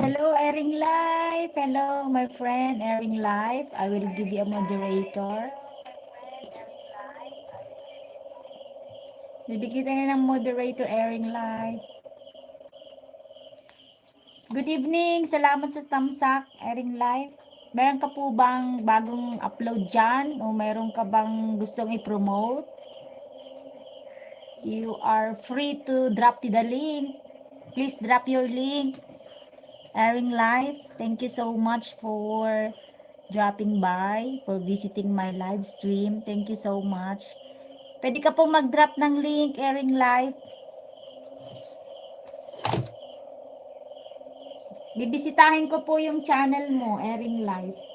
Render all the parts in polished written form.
Hello, Airing Life. Hello, my friend, Airing Life. I will give you a moderator. Bibigyan tayo ng moderator, Airing Life. Good evening. Salamat sa tamsak, Airing Life. Meron ka po bang bagong upload dyan? O meron ka bang gustong i-promote? You are free to drop the link. Please drop your link. Airing Life, thank you so much for dropping by, for visiting my live stream. Thank you so much. Pwede ka pong mag-drop ng link, Airing Life. Bibisitahin ko po yung channel mo, Airing Life.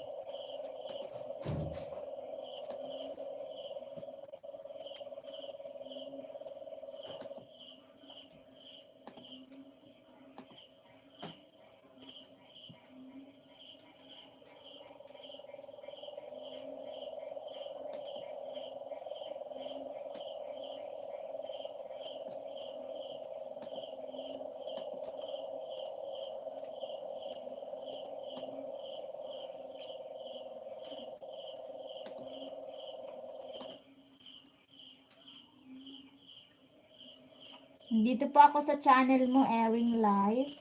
Dito po ako sa channel mo, Airing Life.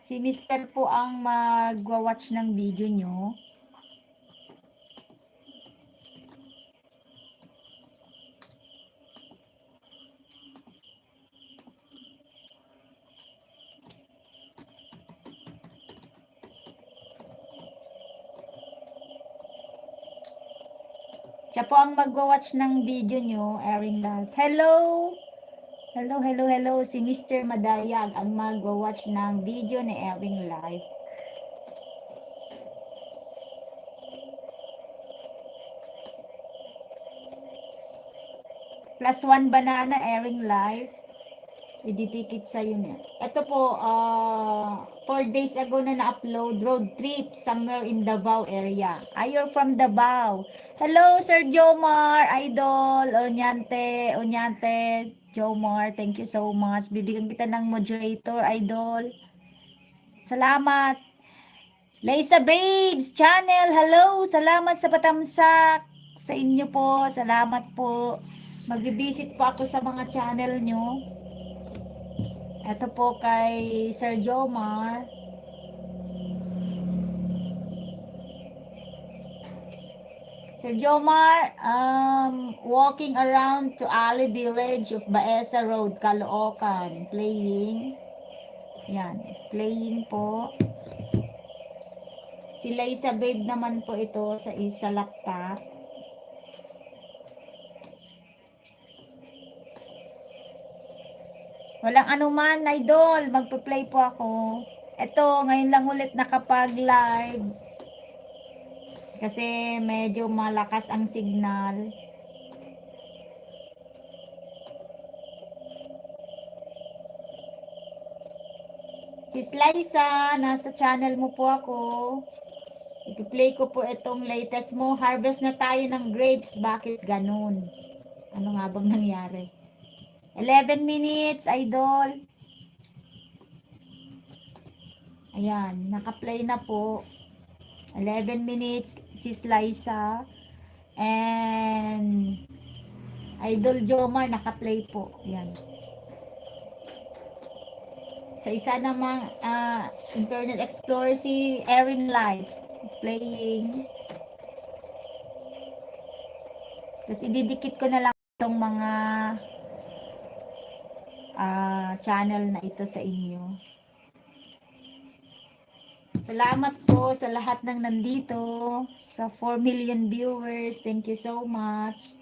Si Mr. po ang magwa-watch ng video nyo. Siya po ang magwa-watch ng video nyo, Airing Life. Hello! Hello, hello, hello. Si Mr. Madayag ang magwa-watch ng video ni Airing Life. +1 banana, Airing Life. Ididikit sa'yo niya. Ito po, 4 days ago na na-upload, road trip somewhere in Davao area. You're from Davao. Hello, Sir Jomar, Idol, Onyante, Jomar, thank you so much. Bibigyan kita ng moderator, Idol. Salamat. Leisa Babes Channel, hello, salamat sa patamsak. Sa inyo po, salamat po. Mag-visit po ako sa mga channel nyo. Ito po kay Sir Jomar. Sir Jomar, walking around to Ali Village of Baesa Road, Caloocan. Playing. Yan, playing po. Si Liza Babe naman po ito sa isa laptop. Walang anuman, Idol. Magpa-play po ako. Ito, ngayon lang ulit nakapag-live. Kasi medyo malakas ang signal. Sis Liza, nasa channel mo po ako. I-play ko po itong latest mo. Harvest na tayo ng grapes. Bakit ganun? Ano nga bang nangyari? 11 minutes, idol. Ayan, naka-play na po. 11 minutes, Sis Liza. And Idol Jomar, naka-play po. Ayan. Sa isa namang Internet Explorer, si Erin Live. Playing. Tapos ididikit ko na lang itong mga channel na ito sa inyo. Salamat po sa lahat ng nandito. Sa 4 million viewers. Thank you so much.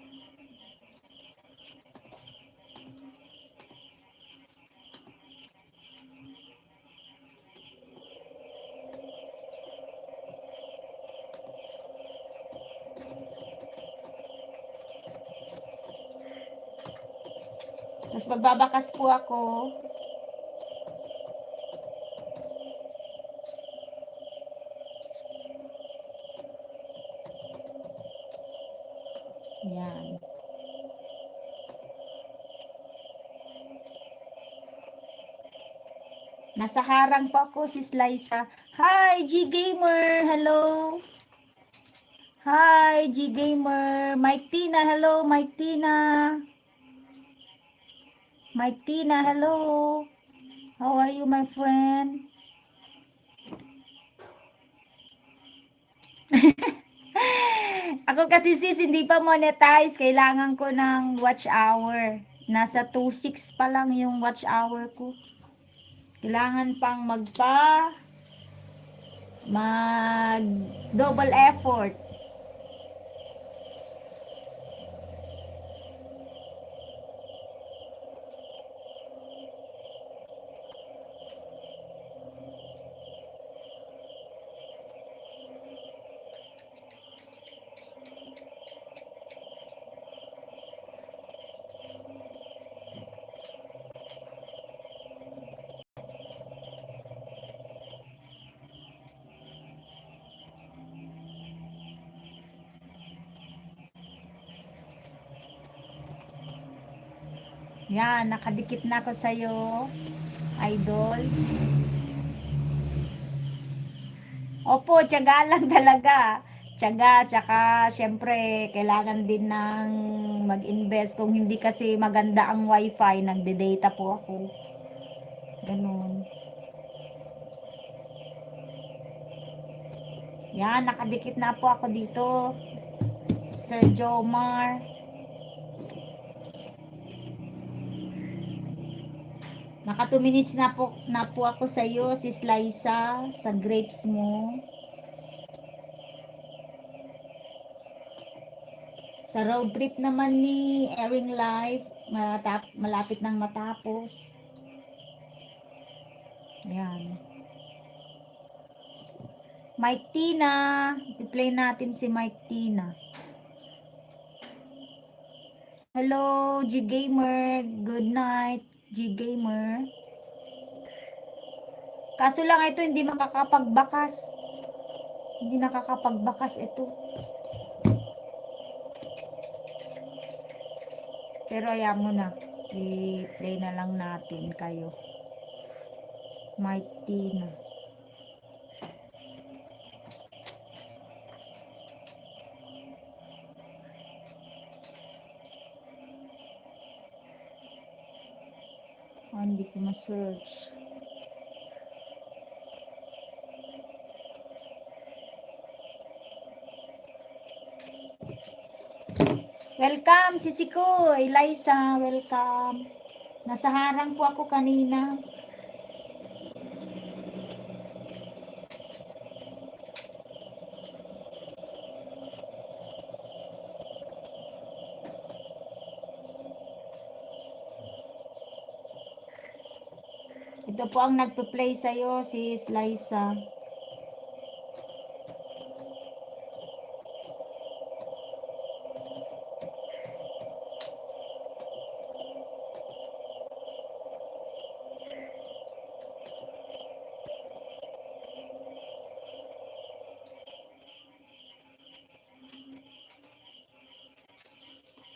Tapos magbabakas po ako. Yan. Nasa harang pa ako, Sis Liza. Hi, G Gamer. Hello. Hi, G Gamer. Mike Tina. Hello, Mike Tina. Mike Tina, hello. How are you, my friend? Ako kasi sis, hindi pa monetize. Kailangan ko ng watch hour. Nasa 2.6 pa lang yung watch hour ko. Kailangan pang mag double effort. Yan, nakadikit na ako sa'yo, idol. Opo, tiyaga lang talaga. Tiyaga, tsaka syempre, kailangan din ng mag-invest. Kung hindi kasi maganda ang wifi, nagde-data po ako. Ganun. Yan, nakadikit na po ako dito. Sir Jomar. Naka 2 minutes na po ako sa iyo, Sis Liza, sa grapes mo. Sa road trip naman ni Airing Life, malapit nang matapos. Ayan. Mike Tina. I-play natin si Mike Tina. Hello, G Gamer. Good night, G Gamer. Kaso lang ito hindi makakapagbakas. Hindi nakakapagbakas ito. Pero ayan mo na. I-play na lang natin kayo. Mike Tina. Hindi ko ma-search. Welcome, Sisi ko. Eliza, welcome. Nasa harang po ako kanina. Ito po ang nagpo-play sa'yo, Sis Liza.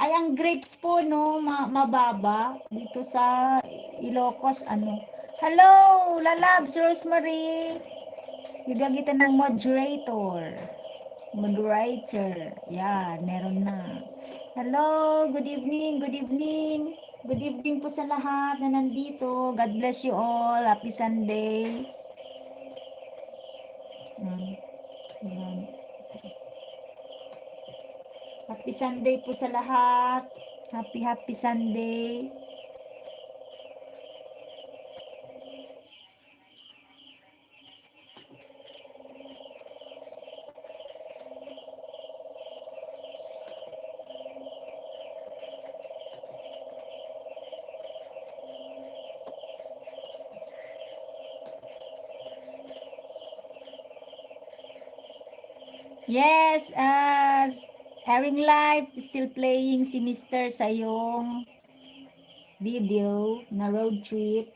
Ay, ang grapes po, no, mababa dito sa Ilocos, ano. Hello, Lalabs, Rosemary. Bigyan kita ng moderator. Moderator. Yan, meron na. Hello, good evening, good evening. Good evening po sa lahat na nandito. God bless you all. Happy Sunday. Yan. Happy Sunday po sa lahat. Happy Sunday. Yes, airing live, still playing si Mr. sa iyong video na road trip.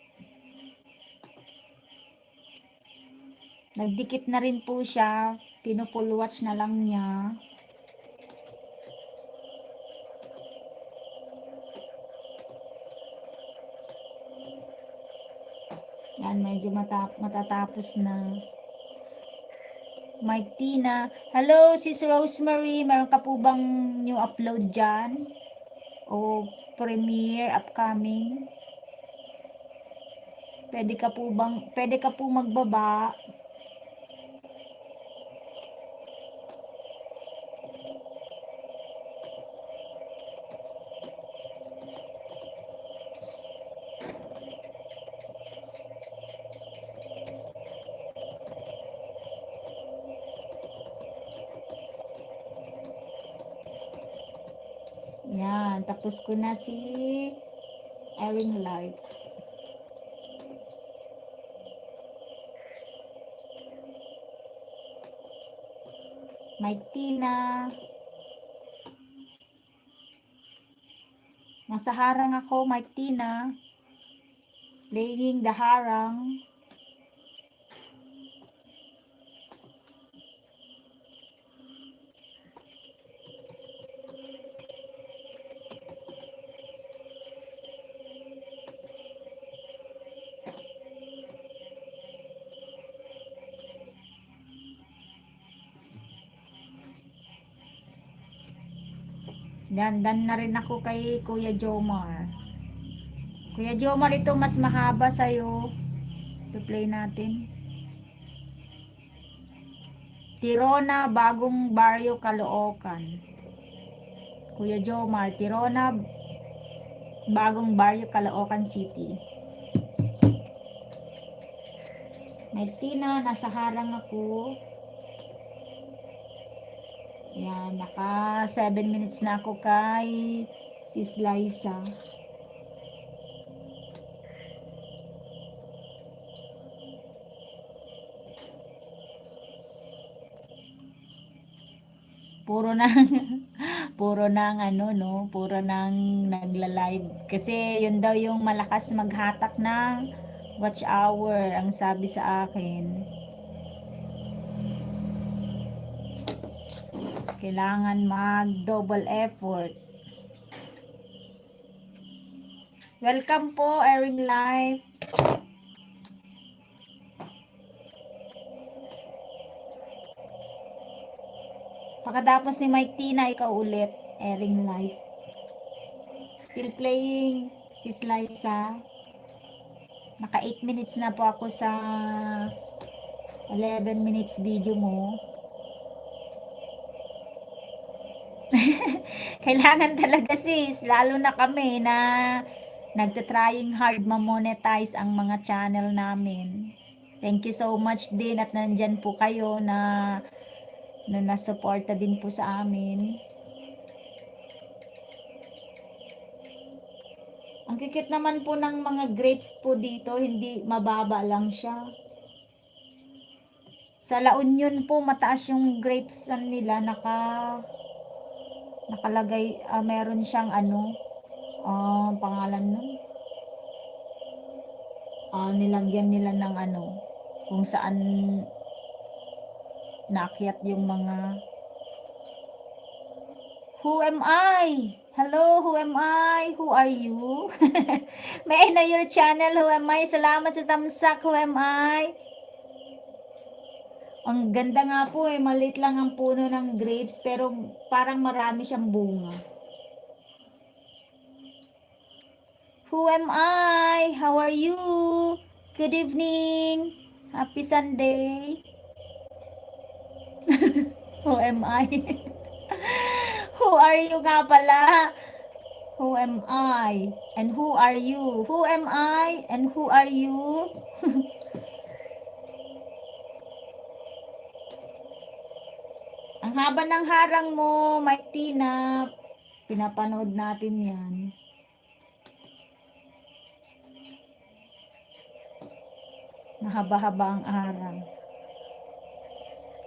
Nagdikit na rin po siya, pino-full watch na lang niya. Yan, medyo matatapos na. Mike Tina. Hello, Sis Rosemary. Meron ka po bang new upload dyan? O premiere upcoming? Pwede ka po magbaba? Yan, tapos ko na si airing live. Mike Tina. Nasa harang ako, Mike Tina. Playing the harang. Dan na rin ako kay Kuya Jomar. Kuya Jomar, ito mas mahaba sa'yo. Ito play natin. Tirona, Bagong Baryo, Caloocan. Kuya Jomar, Tirona, Bagong Baryo, Caloocan City. May Tina, nasa harang ako. Yan, naka 7 minutes na ako kay Sis Liza. Puro nang ano, no, puro nang nagla-live kasi yun daw yung malakas maghatak ng watch hour ang sabi sa akin. Kailangan mag double effort. Welcome po, airing live. Pagkatapos ni Mike Tina, ikaw ulit, airing live. Still playing, Sis Liza. Naka 8 minutes na po ako sa 11 minutes video mo. Kailangan talaga sis, lalo na kami na nagtatrying hard ma-monetize ang mga channel namin. Thank you so much din at nandyan po kayo na nasuporta din po sa amin. Ang kikit naman po ng mga grapes po dito, hindi mababa lang siya. Sa La Union po, mataas yung grapes nila, nakalagay, meron siyang pangalan nun. Nilagyan nila ng kung saan naakyat yung mga Who am I? Hello, who am I? Who are you? May I know your channel? Who am I? Salamat sa tamsak. Who am I? Ang ganda nga po eh. Maliit lang ang puno ng grapes pero parang marami siyang bunga. Who am I? How are you? Good evening. Happy Sunday. Who am I? Who are you nga pala? Who am I? And who are you? Who am I? And who are you? Ang haba ng harang mo, Mike Tina. Pinapanood natin yan. Mahaba-haba ang harang.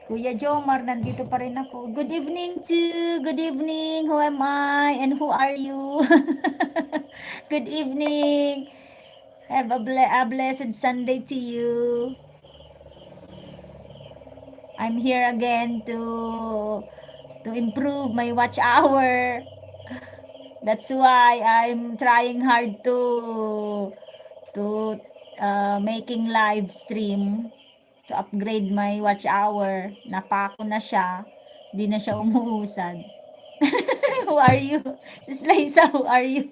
Kuya Jomar, nandito pa rin ako. Good evening to. Good evening. Who am I? And who are you? Good evening. Have a blessed Sunday to you. I'm here again to improve my watch hour. That's why I'm trying hard to making live stream to upgrade my watch hour. Napako na siya. Hindi na siya umuusad. Who are you? Sis Liza, who are you?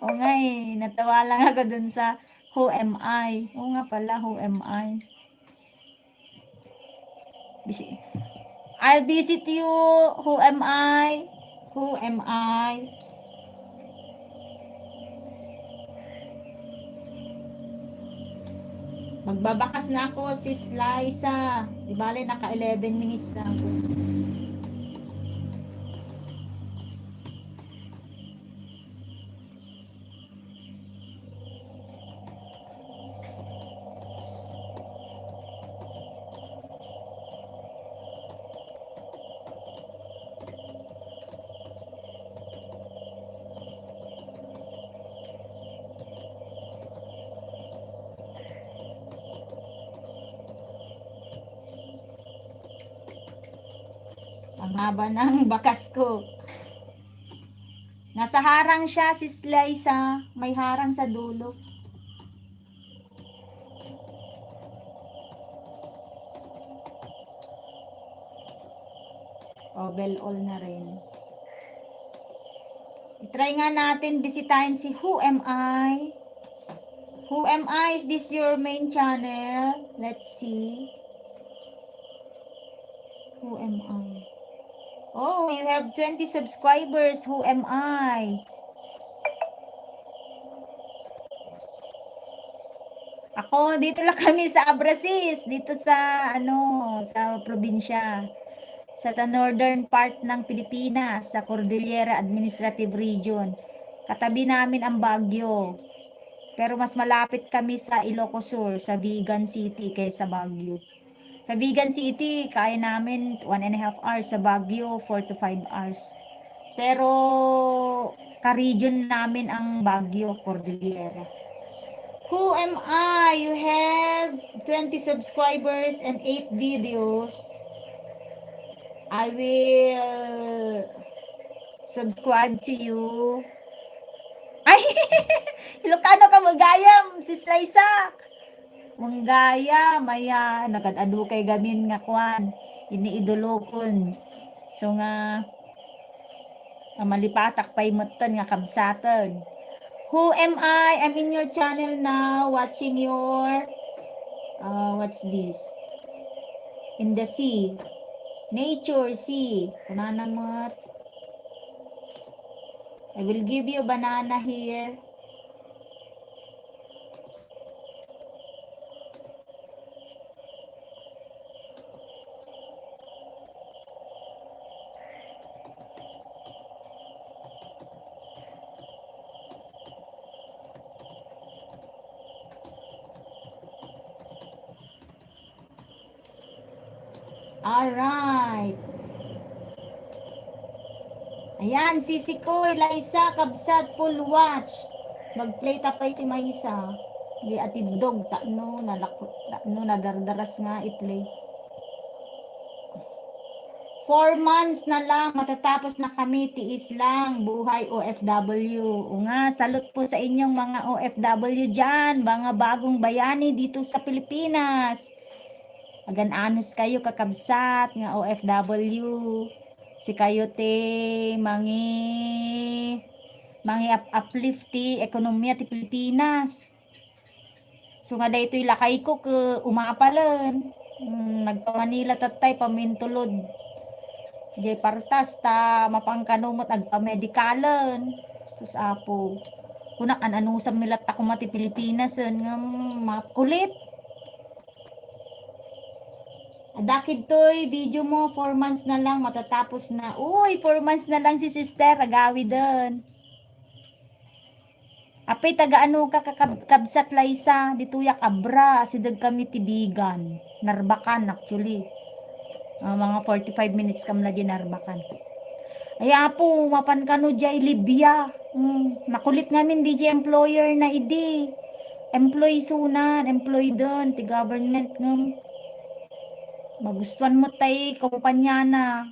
O nga eh, natawa lang ako dun sa who am I? O nga pala, who am I? I'll visit you. Who am I? Who am I? Magbabakas na ako, sis Liza. Di bale, naka 11 minutes na ako. Ang haba ng bakas ko. Nasa harang siya, sis Liza. May harang sa dulo. Bell all na rin. I-try nga natin bisitahin si Who Am I? Who Am I? Is this your main channel? Let's see. Who am I? Oh, you have 20 subscribers. Who am I? Ako, dito lang kami sa Abrasis. Dito sa, sa probinsya. Sa northern part ng Pilipinas, sa Cordillera Administrative Region. Katabi namin ang Baguio. Pero mas malapit kami sa Ilocos Sur, sa Vigan City kaysa Baguio. Sa Vigan City, kaya namin 1.5 hours. Sa Baguio, 4 to 5 hours. Pero, ka-region namin ang Baguio, Cordillera. Who am I? You have 20 subscribers and 8 videos. I will subscribe to you. Ay! Ilocano ka magayam, sis Liza. Manggaya, maya, nagad-adu kay gamin nga kwan. Iniidolokon. So nga, malipatak pa'y matan nga kabsatan. Who am I? I'm in your channel now, watching your, what's this? In the sea. Nature sea. Banana mat. I will give you banana here. Alright. Ayan, sisi ko, Liza, kabsat, full watch. Mag-play tapay ti Maisa. Di atidog, takno, nadardaras nga itlay. 4 months na lang, matatapos na kami, tiis lang, buhay OFW. O nga, salute po sa inyong mga OFW dyan, mga bagong bayani dito sa Pilipinas. Agan-anos kayo kakabsat nga OFW. Si kayo te, mangi uplift ti ekonomiya ti Pilipinas. So nga daytoy lakay ko ke umapalan. Nagpa Manila tatay pamintulod. Jay partas ta mapangkanumot agpamedikalan. Sus apo. Kunak anusam milat ako mati Pilipinas nga makulit. Adakid toy video mo 4 months na lang matatapos na. Uy, 4 months na lang si sister agawi doon. Apay taga ano ka kabsat laysa dituyak abra sidag kami tibigan. Narbakan actually. Mga 45 minutes kam lagi narbakan. Ay apo, mapan ka no jay Libya. Nakulit ngamin di jay employer na idi. Employee sunan, employee doon, ti government ngam. Magustuhan mo tay kumpanya na.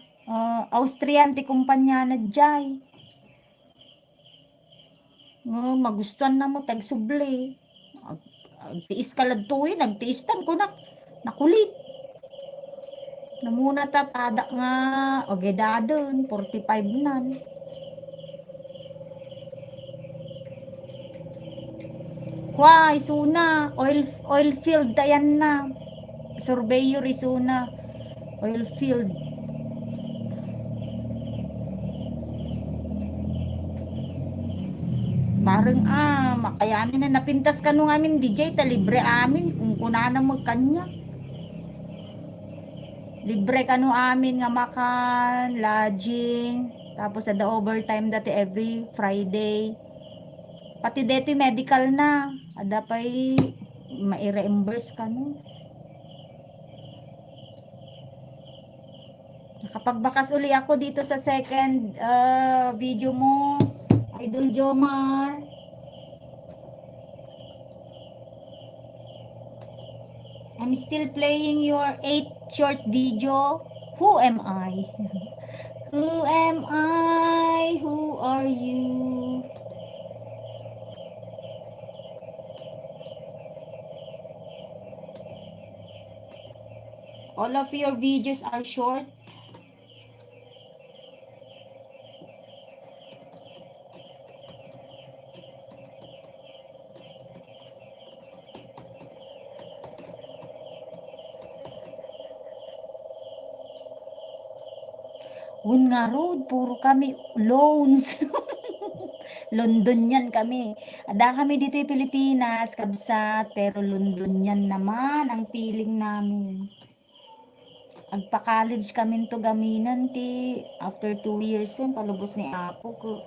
Austrian ti kumpanya na jay. Magustuhan na mo tag subli. Tiis kalad tuwi, nagtiis tan ko nakulit. Namuna ta tada nga ogedadon 45 nan. Kwa isuna oil field tayan na. Surveyor isuna oil field. Parang makayanin na napintas ka nung amin DJ ta libre amin kung kunana mo kanya. Libre ka no amin nga makan, lodging, tapos ada overtime dati every Friday. Pati dito medical na, ada pa'y mai-reimburse ka no. Nakapagbakas uli ako dito sa second video mo, Idol Jomar. I'm still playing your 8 short video. Who am I? Who am I? Who are you? All of your videos are short. Wun nga road, puro kami loans. London yan kami. Ada kami dito sa Pilipinas, kabsat, pero London yan naman ang feeling namin. Agpa-college kami to gaminan ti after 2 years yun, palubos ni Apo ko.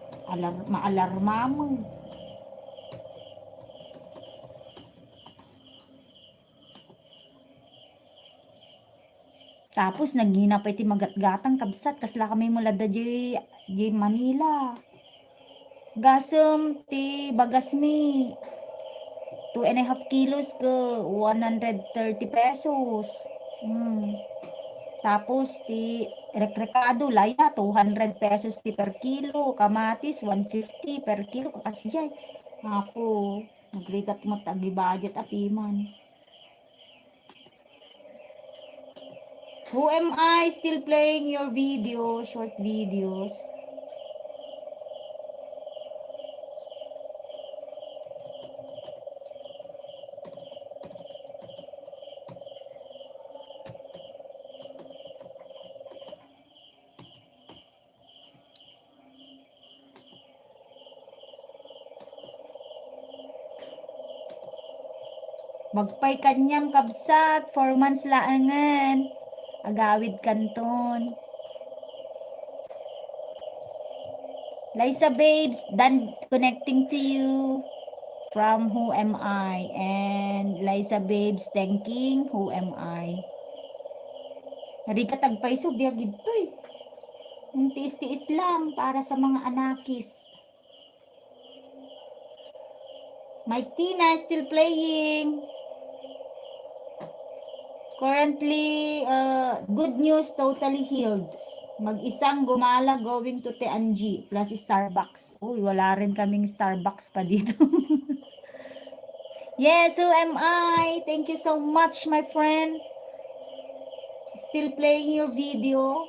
Maalarma mo. Tapos naghina pa iti magatgatang kabsat kasla kami mula da di Manila. Gasem ti bagas mi 2.5 kilos ke 130 pesos. Tapos ti rekrekado laya 200 pesos ti per kilo, kamatis 150 per kilo kasjay. Apo nagrigat mo tagi budget apiman. Who am I still playing your video, short videos? Magpay kanyam kabsat, 4 months laangan. Agawid kanton. Liza babes, done connecting to you from Who Am I, and Liza babes thanking Who Am I. Narigat agpaiso biya gito eh. Yung tiis-tiis lang para sa mga anakis. Mike Tina is still playing. Currently, good news, totally healed. Mag-isang gumala going to Tianji plus Starbucks. Uy, wala rin kaming Starbucks pa dito. Yes, who am I? Thank you so much, my friend. Still playing your video.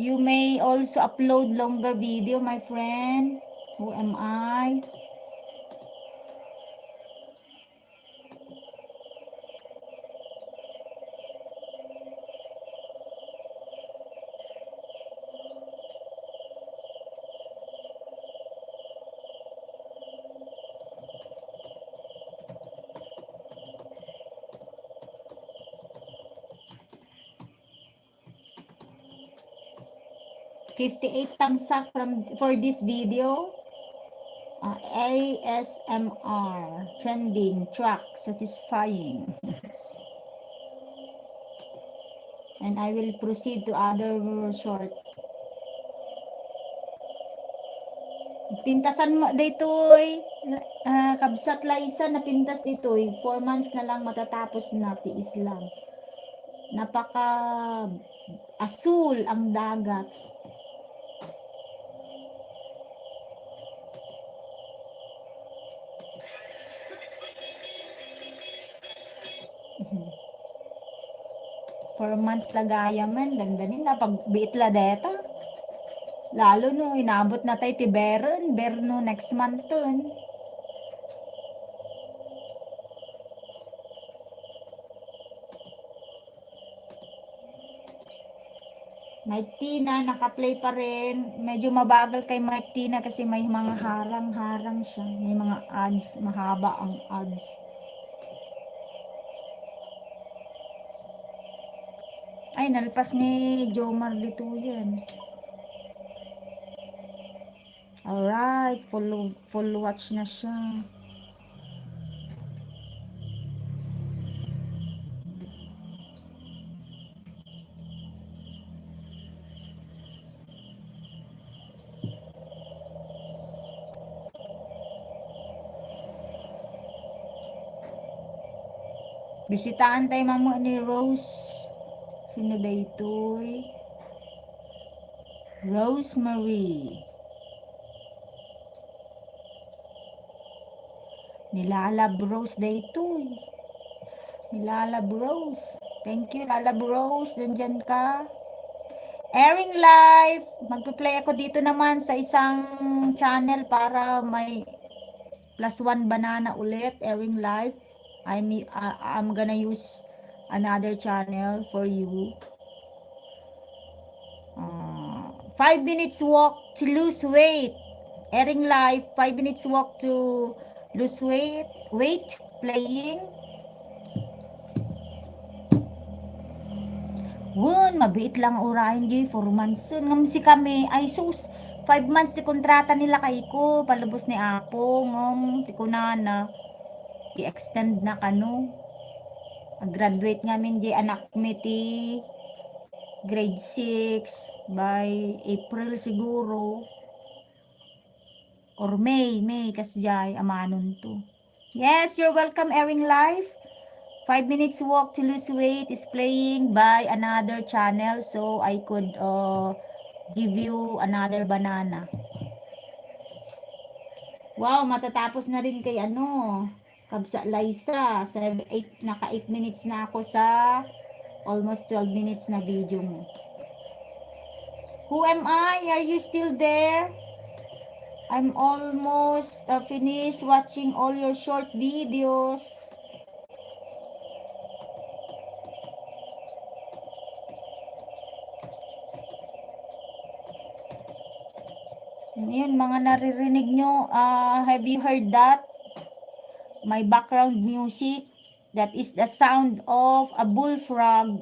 You may also upload longer video, my friend. Who am I? $58 thumbs up for this video. ASMR trending track satisfying. And I will proceed to other short. Pintasan mo ditoy. Kabsat Laisa na pintas ditoy. 4 months na lang matatapos na tiis lang. Napaka asul ang dagat. For months lagaya man, ganda nila pagbiit la deta. Lalo no, inabot na tayo ti Berno next month ton. Mike Tina, naka-play pa rin. Medyo mabagal kay Mike Tina kasi may mga harang-harang siya. May mga ads, mahaba ang ads. Ay, nalpas ni Jomar dito yan. Alright, full watch na siya. Bisitaan tayo mamo ni Rose. Sino ba ito'y? Rosemary. Nilalab Rose day ito'y. Nilalab Rose. Thank you, Lalab Rose. Nandyan ka. Airing live. Magpa-play ako dito naman sa isang channel para may +1 banana ulit. Airing live. I'm gonna use another channel for you. 5 minutes walk to lose weight. Airing live. 5 minutes walk to lose weight. Playing. Wun, mabiit lang urahin di 4 months. Ngam si kami ay sus 5 months di kontrata nila kay ko palubos ni Apo ngom ti kunana i-extend na kano. Graduate ngamin di anak mi ti grade 6 by April siguro or May kasjay amanon to. Yes, you're welcome airing live. 5 minutes walk to lose weight is playing by another channel so I could give you another banana. Wow, matatapos na rin kay Kabsa Laisa. Naka 8 minutes na ako sa almost 12 minutes na video mo. Who am I? Are you still there? I'm almost finished watching all your short videos. Yun, mga naririnig nyo, have you heard that? My background music, that is the sound of a bullfrog.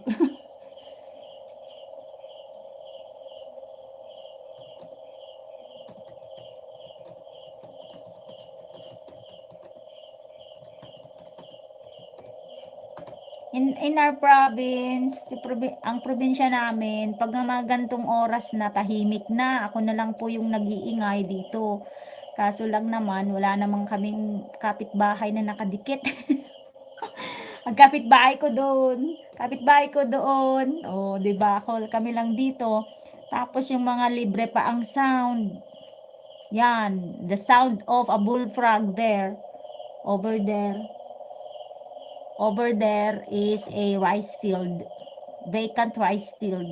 In our province, ang probinsya namin, pag mga gantong oras na tahimik na, ako na lang po yung nag-iingay dito. Kaso lang naman, wala namang kaming kapitbahay na nakadikit. Ang kapitbahay ko doon, kapitbahay ko doon. Oh, 'di ba? Kami lang dito. Tapos yung mga libre pa ang sound. Yan, the sound of a bullfrog there. Over there. Over there is a rice field. Vacant rice field.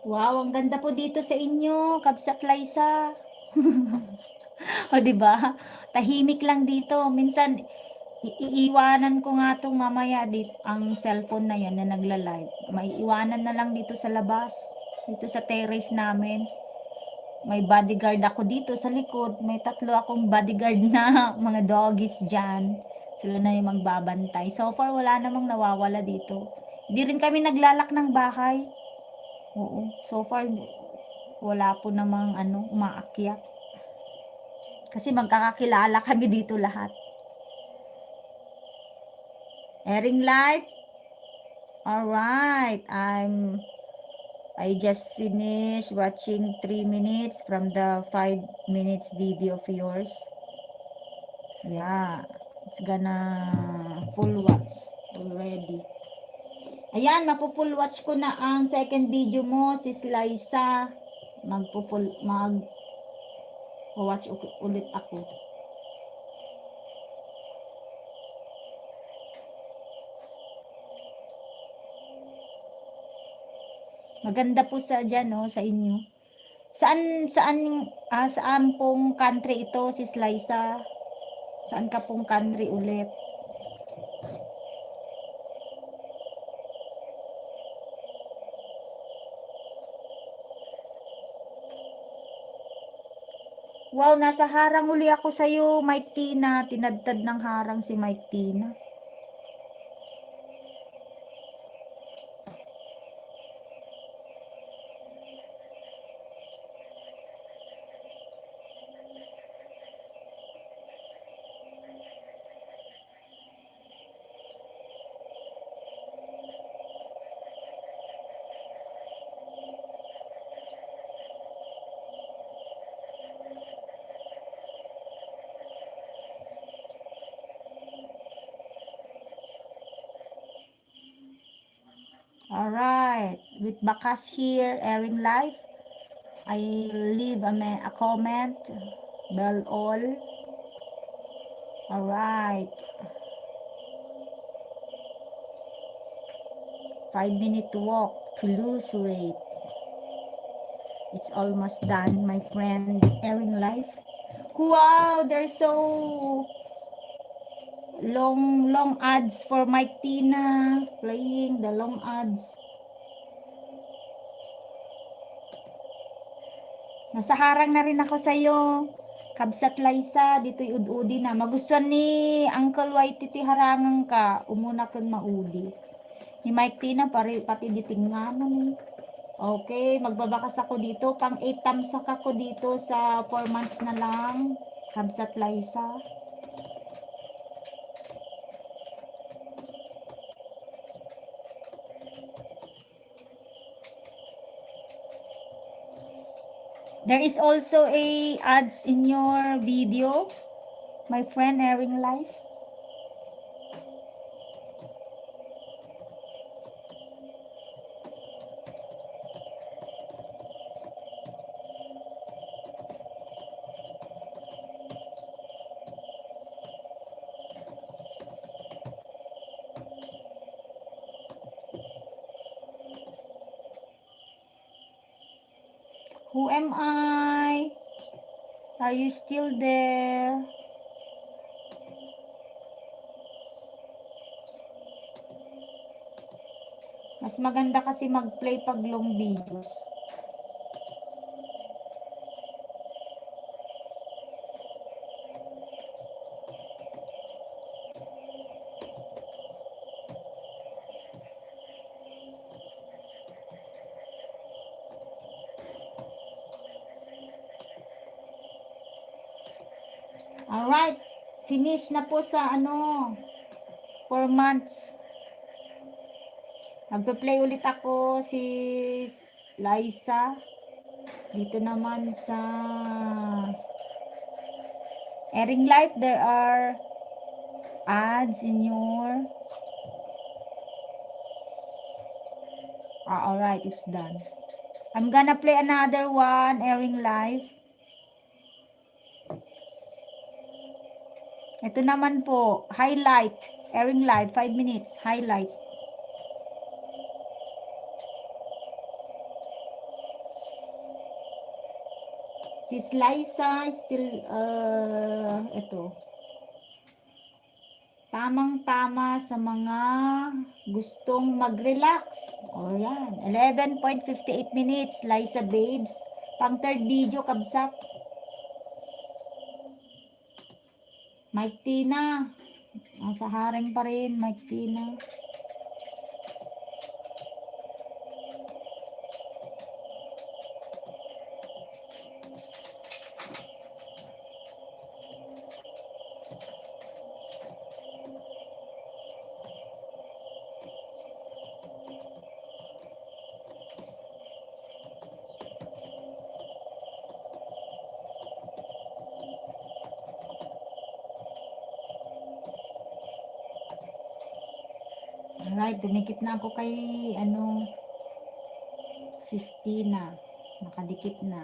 Wow, ang ganda po dito sa inyo, Kabsat Liza. O, di ba? Tahimik lang dito. Minsan, iiwanan ko nga itong mamaya dito, ang cellphone na yan na nagla-live. Maiiwanan na lang dito sa labas. Dito sa terrace namin. May bodyguard ako dito sa likod. May 3 akong bodyguard na mga doggies dyan. Sila na yung magbabantay. So far, wala namang nawawala dito. Hindi rin kami naglalak ng bahay. Oo. So far, wala po namang umaakyat. Kasi magkakakilala kami dito lahat. Airing live. Alright. I just finished watching 3 minutes from the 5 minutes video of yours. Yeah. It's gonna full watch already. Ayan, mapu-full watch ko na ang second video mo, Sis Liza. Mag-watch ulit ako. Maganda po dyan, no, sa inyo. Saan pong country ito, Sis Liza? Saan ka pong country ulit? Wow, nasa harang uli ako sa'yo, Mike Tina. Tinadtad ng harang si Mike Tina. Alright, with Bakas here, airing live. I leave a comment, bell all. Alright. 5-minute walk to lose weight. It's almost done, my friend, airing live. Wow, they're so long ads for Mike Tina, playing the long ads. Nasa harang na rin ako sa'yo, Kabsat Liza. Dito'y ud-udi na. Magustuhan ni Uncle Waititi harangan ka, umuna kang maudi. Ni Mike Tina, pati ditinganan eh. Okay, magbabakas ako dito. Pang 8 tamsak ako dito sa 4 months na lang, Kabsat Liza. There is also a ads in your video, my friend, airing live. Who am I? Are you still there? Mas maganda kasi mag-play pag long videos. Alright, finish na po sa 4 months. Magpe-play ulit ako si Liza. Dito naman sa Airing Life, there are ads in your alright, it's done. I'm gonna play another one, Airing Life. Ito naman po, highlight, Airing Live, 5 minutes, highlight. Si Liza, still, ito. Tamang-tama sa mga gustong mag-relax. O yan, 11.58 minutes, Liza Babes. Pang third video, kabsak. Mike Tina. Nasa haring pa rin, Mike Tina. Alright, dumikit na ako kay Sistina. Nakadikit na.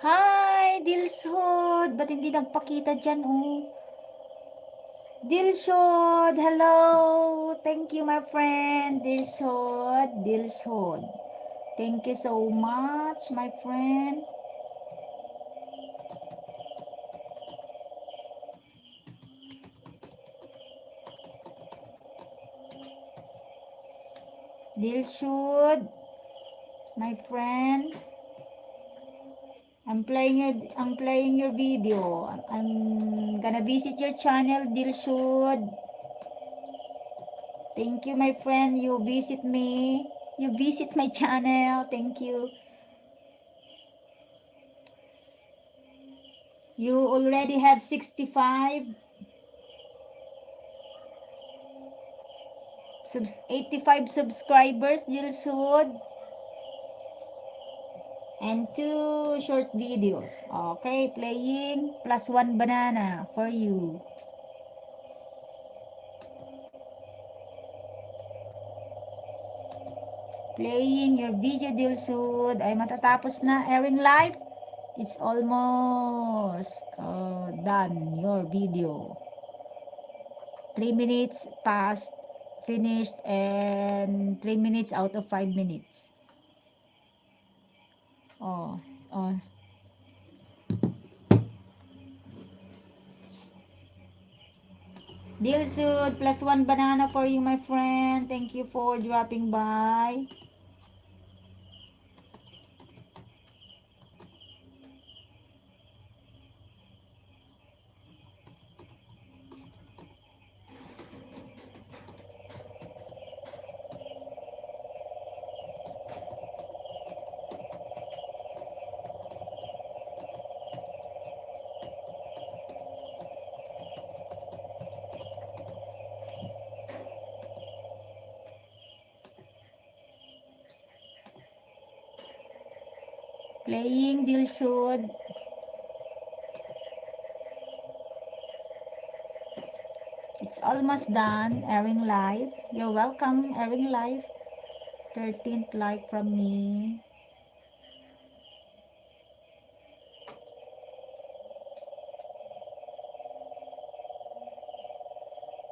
Hi, Dilshod! Ba't hindi nagpakita dyan, oh? Dilshod, hello! Thank you, my friend. Dilshod. Thank you so much, my friend. Dilshod, my friend. I'm playing your video. I'm gonna visit your channel, Dilshod. Thank you, my friend. You visit me. You visit my channel. Thank you. You already have 85 85 subscribers, Dilshod. And 2 short videos. Okay, playing +1 banana for you. Playing your video, Dilshod. Ay matatapos na, airing live. It's almost done, your video. 3 minutes past, finished, and 3 minutes out of 5 minutes. Oh. Dilshod, +1 banana for you, my friend. Thank you for dropping by. Playing, Dilshod. It's almost done, airing live. You're welcome, airing live. 13th like from me.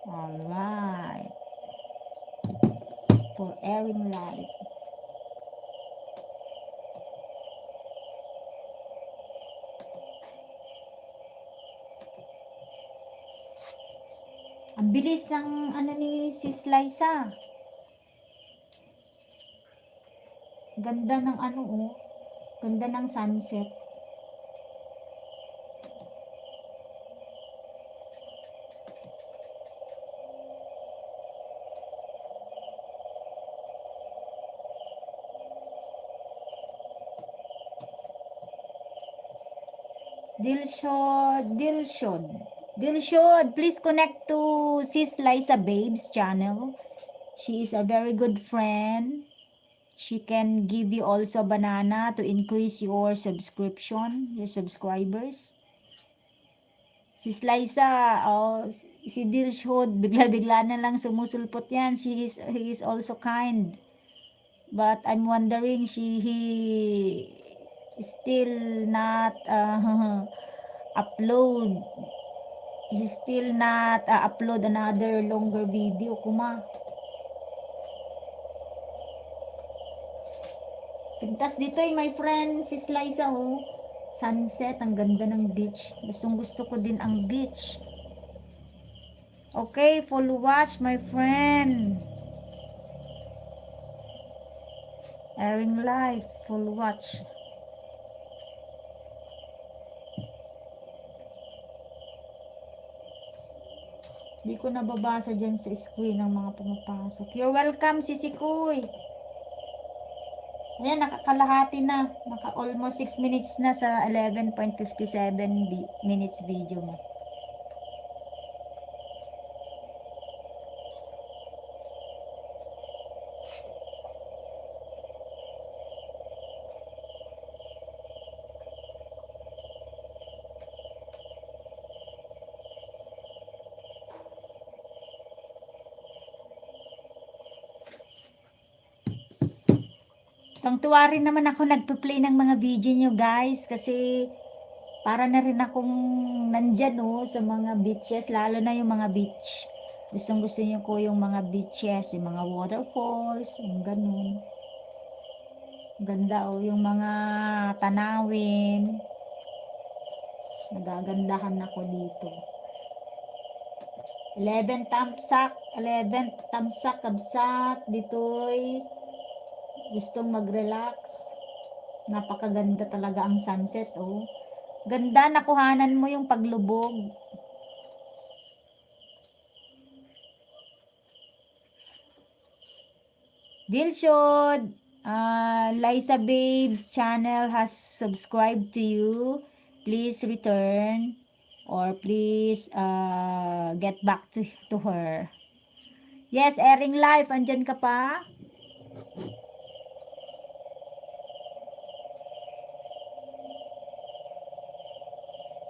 Alright. For airing light. Ang bilis ng ano ni Sis Liza. Ganda ng ano oh. Ganda ng sunset. Dilshod, please connect to Sis Liza Babes channel. She is a very good friend. She can give you also banana to increase your subscription, your subscribers. Sis Liza, oh, si Dilshod, bigla-bigla na lang sumusulpot yan. He is also kind. But I'm wondering, he still not upload. He still not upload another longer video, kuma. Pintas dito my friend, Sis Liza, oh. Sunset, ang ganda ng beach. Gustong gusto ko din ang beach. Okay, full watch, my friend. Airing live, full watch. Hindi ko nababasa dyan sa screen ng mga pumapasok. You're welcome, Sisi Kuy. Ayan, nakakalahati na. Naka almost 6 minutes na sa 11.57 minutes video mo. Tuwang-tuwa rin naman ako nagpa-play ng mga video nyo guys kasi para na rin akong nandyan sa mga beaches, lalo na yung mga beach. Gustong gusto nyo ko yung mga beaches, yung mga waterfalls, yung ganun. Ganda yung mga tanawin. Nagagandahan ako dito. 11 tamsak kabsat dito'y gustong mag-relax. Napakaganda talaga ang sunset, oh. Ganda, nakuhanan mo yung paglubog. Dilshod, Liza Babes channel has subscribed to you. Please return or please get back to her. Yes, airing live. Andyan ka pa?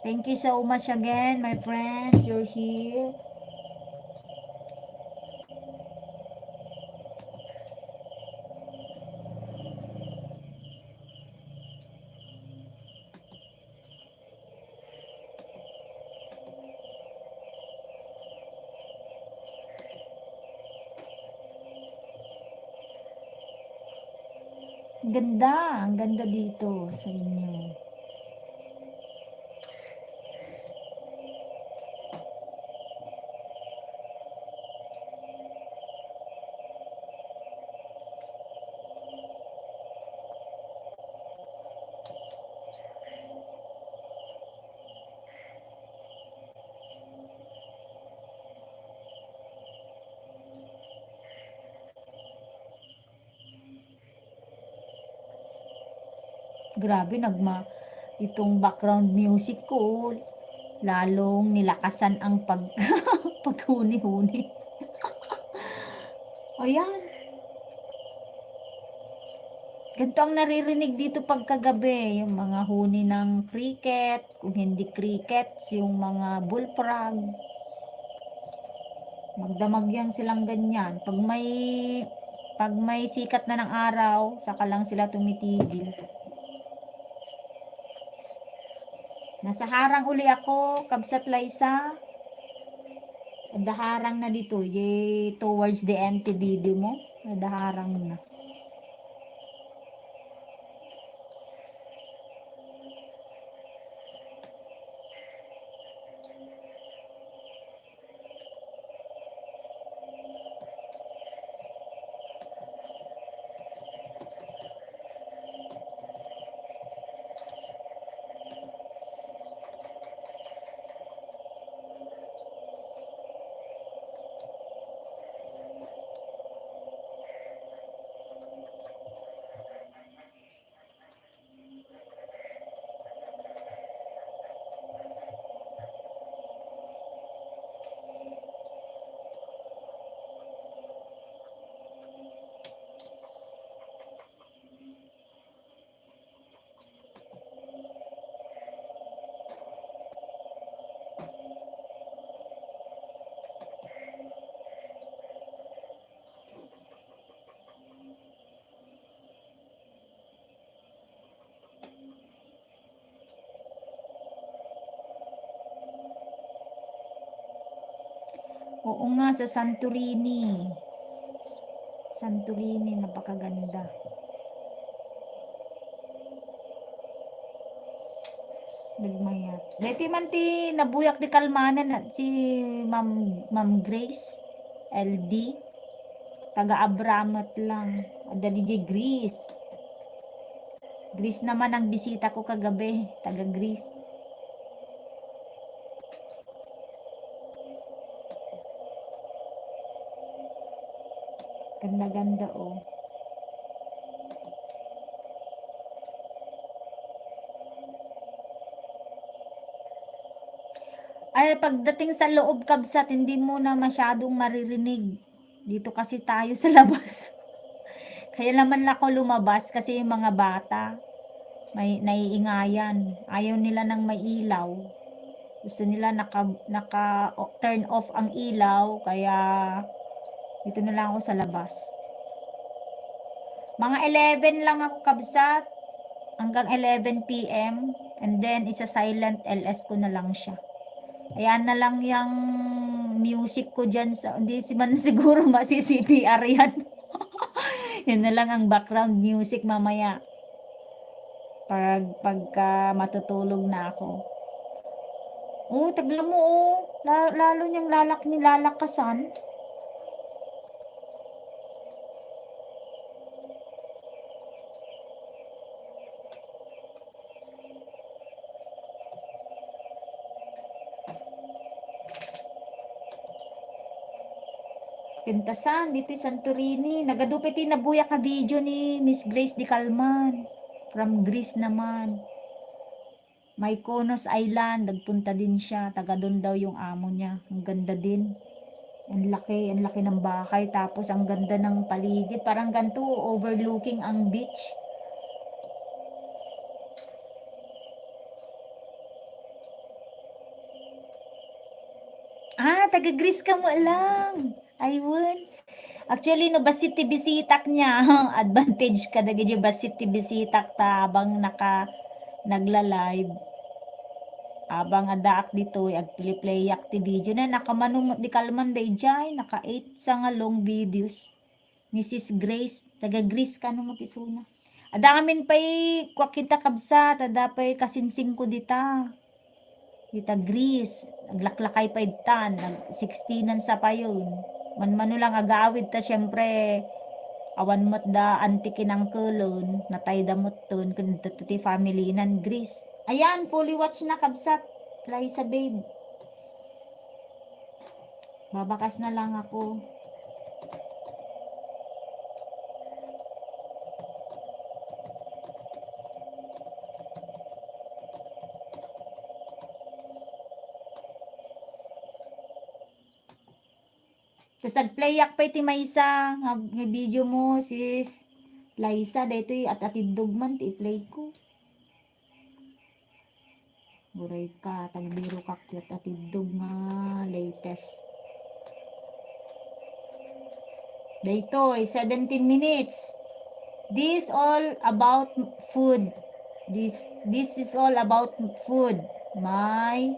Thank you so much again, my friends. You're here. Ganda, ang ganda dito sa inyo. Grabe, itong background music ko, lalong nilakasan ang paghuni-huni. Ayan. Ganito ang naririnig dito pagkagabi, yung mga huni ng cricket, kung hindi crickets, yung mga bullfrog. Magdamag yan silang ganyan. Pag may sikat na ng araw, saka lang sila tumitigil. Nasa harang uli ako, Kabsat Liza. Daharang na dito, towards the empty video mo. Daharang na. Oo nga, sa Santorini. Santorini, napakaganda. Nagmayat. Dati man ti nabuyak di kalmanan at si Ma'am Grace LD. Taga Abramat lang. Ada DJ Greece. Greece naman ang bisita ko kagabi. Taga Greece. Ganda-ganda oh. Ay, pagdating sa loob kabsat, hindi mo na masyadong maririnig. Dito kasi tayo sa labas. Kaya naman ako lumabas kasi yung mga bata, may naiingayan. Ayaw nila ng may ilaw. Gusto nila naka turn off ang ilaw, kaya dito na lang ako sa labas. Mga 11 lang ako kabsat, hanggang 11 PM, and then isa silent LS ko na lang siya. Ayan na lang yung music ko dyan sa, hindi man siguro masi-CPR yan. Yan na lang ang background music mamaya. Pagka matutulog na ako. Oh, tagla mo oh. Lalo niyang lalakasan. Pintasan, dito Santorini. Nagadupiti na buya ka video ni Miss Grace Di Calman. From Greece naman. Mykonos Island, nagpunta din siya. Taga doon daw yung amo niya. Ang ganda din. Ang laki ng bahay. Tapos ang ganda ng paligid. Parang ganito, overlooking ang beach. Ah, taga Greece ka mo lang. Ayun. Actually, no, basit ti bisitak niya. Advantage ka na ganyan basit ti bisitak ta abang nagla-live. Abang adaak dito, ag-play ti video na nakamanong di kalman day jay, naka 8 sa nga long videos. Mrs. Grace, taga Greece ka no matisuna. Ada amin pa'y kwa kita kabsa, tada pa'y kasinsing ko dita. Dita Greece, naglaklakay pa itan, nag-16an sa pa yun. Manmano lang agawid ta syempre, awan mo't da antikin ang kulon, natay da mo't ton, kun ti family nan Greece. Ayan, fully watch na kabsat. Liza babe. Babakas na lang ako. Tapos nag-playak pa iti maysa nga video mo sis Liza daytoy at atidog man ti play ko. Buray ka, tagbiro ka at atidog nga latest. Daytoy 17 minutes. This all about food. This is all about food. My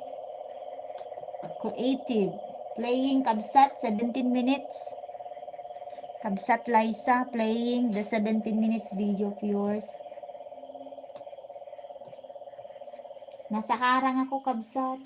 creative. Playing Kabsat, 17 minutes. Kabsat Liza, playing the 17 minutes video of yours. Nasa harang ako, Kabsat.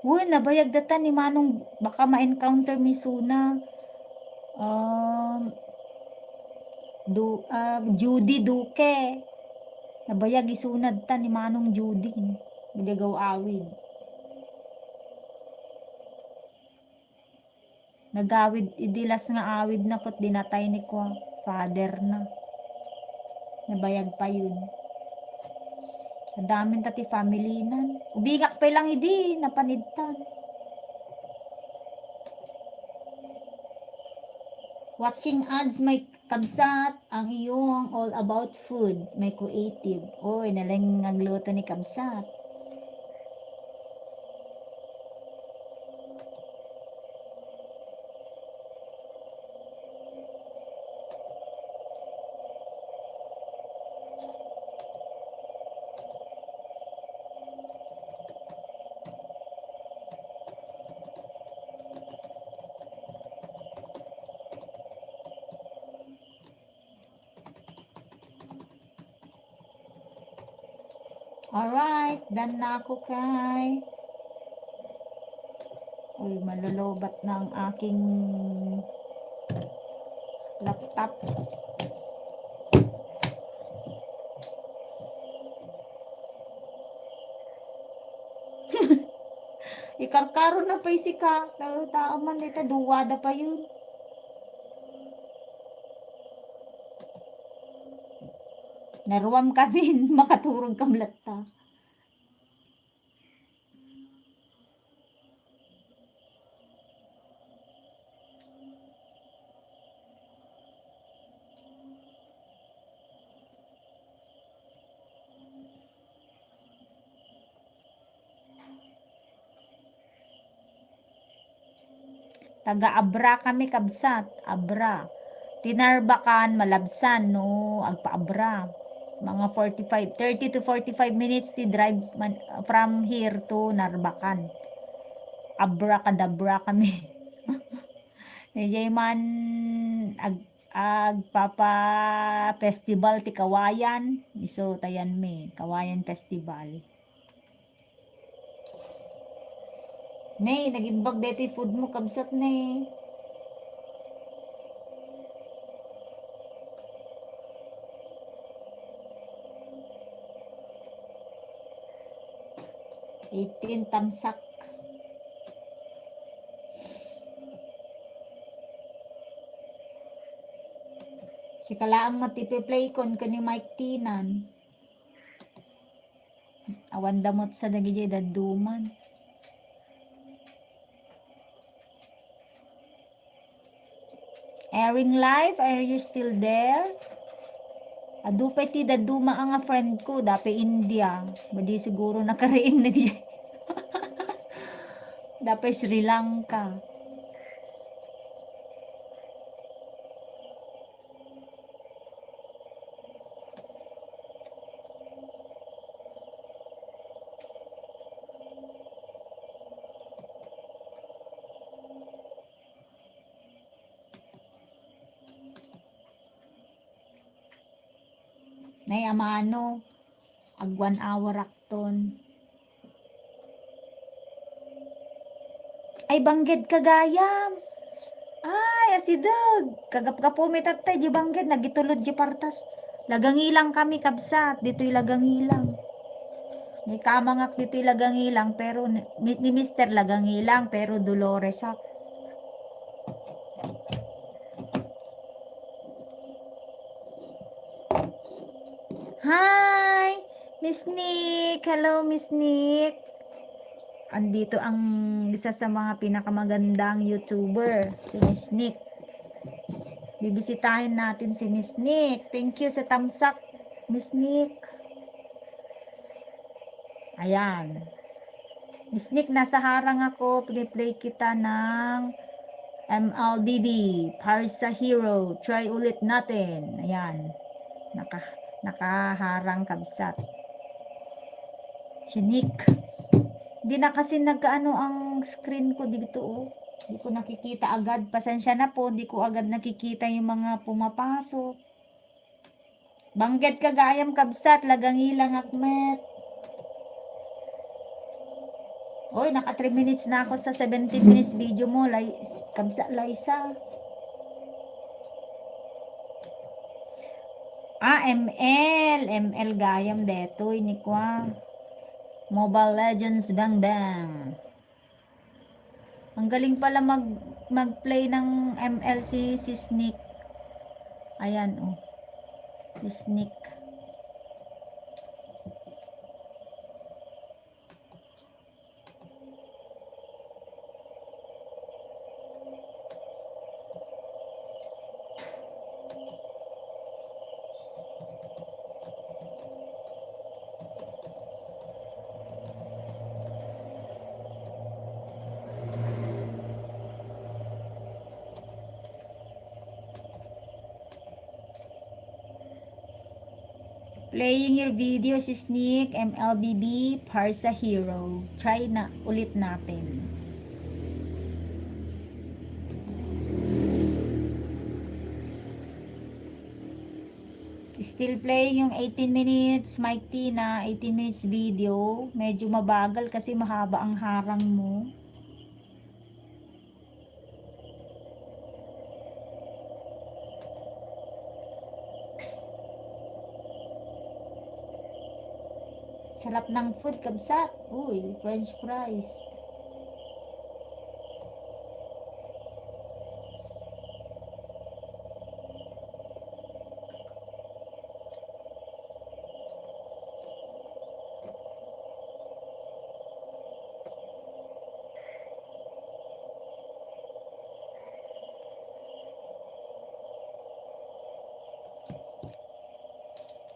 Uy, nabayag data ni Manong, baka ma-encounter mi suna. Judy Duque. Nabayag isunad ta ni Manong Judy. Bigagaw awid. Nagawid, idilas nga awid na kot dinatay ni ko. Father na. Nabayag pa yun. Ang daming tati family nan. Ubingak pa lang idi, napanidtan. Watching ads, may Kabsat, ang iyong all about food, may creative. Oy, nalang nagluto ni Kabsat. Alright, done na ako kay. Uy, malulubat na ang aking laptop. Ikarkaro na pa si ka. Tao man ito, duwada pa yun. Naruam kami, makaturong kamlatta. Taga-Abra kami, Kabsat. Abra. Tinarbakan, Malabsan, no? Agpa-Abra. Mga 30 to 45 minutes ti drive from here to Narbakan. Abra kadabra kami. Medyo man agpapa festival ti Kawayan. Iso tayan mi, Kawayan Festival. Nay, nagimbag deti food mo, Kabsat, nay. Eighteen tamsak. Si kalaang matipi-play kon kani Mike Tinan. Awan damot sa nagijay daduman. Airing live, are you still there? Adu pa ti daduma ang friend ko, dape India. Badi siguro nakariing na diyan. Dape Sri Lanka. Nay amano, ag 1 hour akton. Ay bangged kagayam. Ay asidog. Kagap-gapo mi tatay di bangged nagitulod di partas. Lagangilang kami, Kabsat, dito'y lagangilang. May kamangak dito'y lagangilang pero ni Mr. Lagangilang pero Dolores ak. Hi! Miss Nick! Hello, Miss Nick! Andito ang isa sa mga pinakamagandang YouTuber, si Miss Nick. Bibisitahin natin si Miss Nick. Thank you sa tamsak, Miss Nick. Ayan. Miss Nick, nasa harang ako. Piniplay kita ng MLBB, Paris sa Hero. Try ulit natin. Ayan. Nakaharang kabsat. Si Nick. Hindi na kasi nagkaano ang screen ko dito, oh. Hindi ko nakikita agad. Pasensya na po. Hindi ko agad nakikita yung mga pumapasok. Bangget kagayam kabsat. Lagang ilang akmet. Oy, naka 3 minutes na ako sa 17 minutes video mo. Kabsat Liza. ML gayam detoy ni kwa. Mobile Legends bang bang. Ang galing pala mag-play ng ML si Sneak. Ayan, oh. Si Sneak. Playing your video si Sneak, MLBB, Parsa Hero. Try na ulit natin. Still playing yung 18 minutes, Mike T na 18 minutes video. Medyo mabagal kasi mahaba ang harang mo. Sarap ng food, kabsat. Uy, french fries.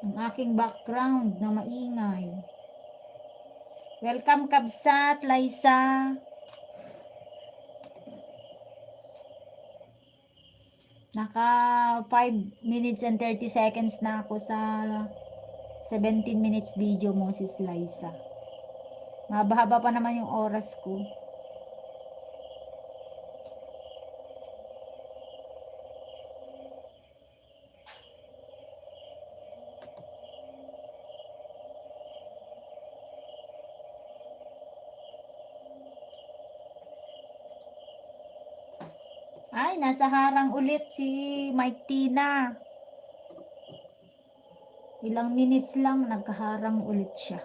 Ang aking background na maingay. Welcome kabsat, Liza. Naka 5 minutes and 30 seconds na ako sa 17 minutes video mo, sis Liza. Mahaba pa naman yung oras ko. Ay, nasa harang ulit si Mike Tina. Ilang minutes lang, nagkaharang ulit siya.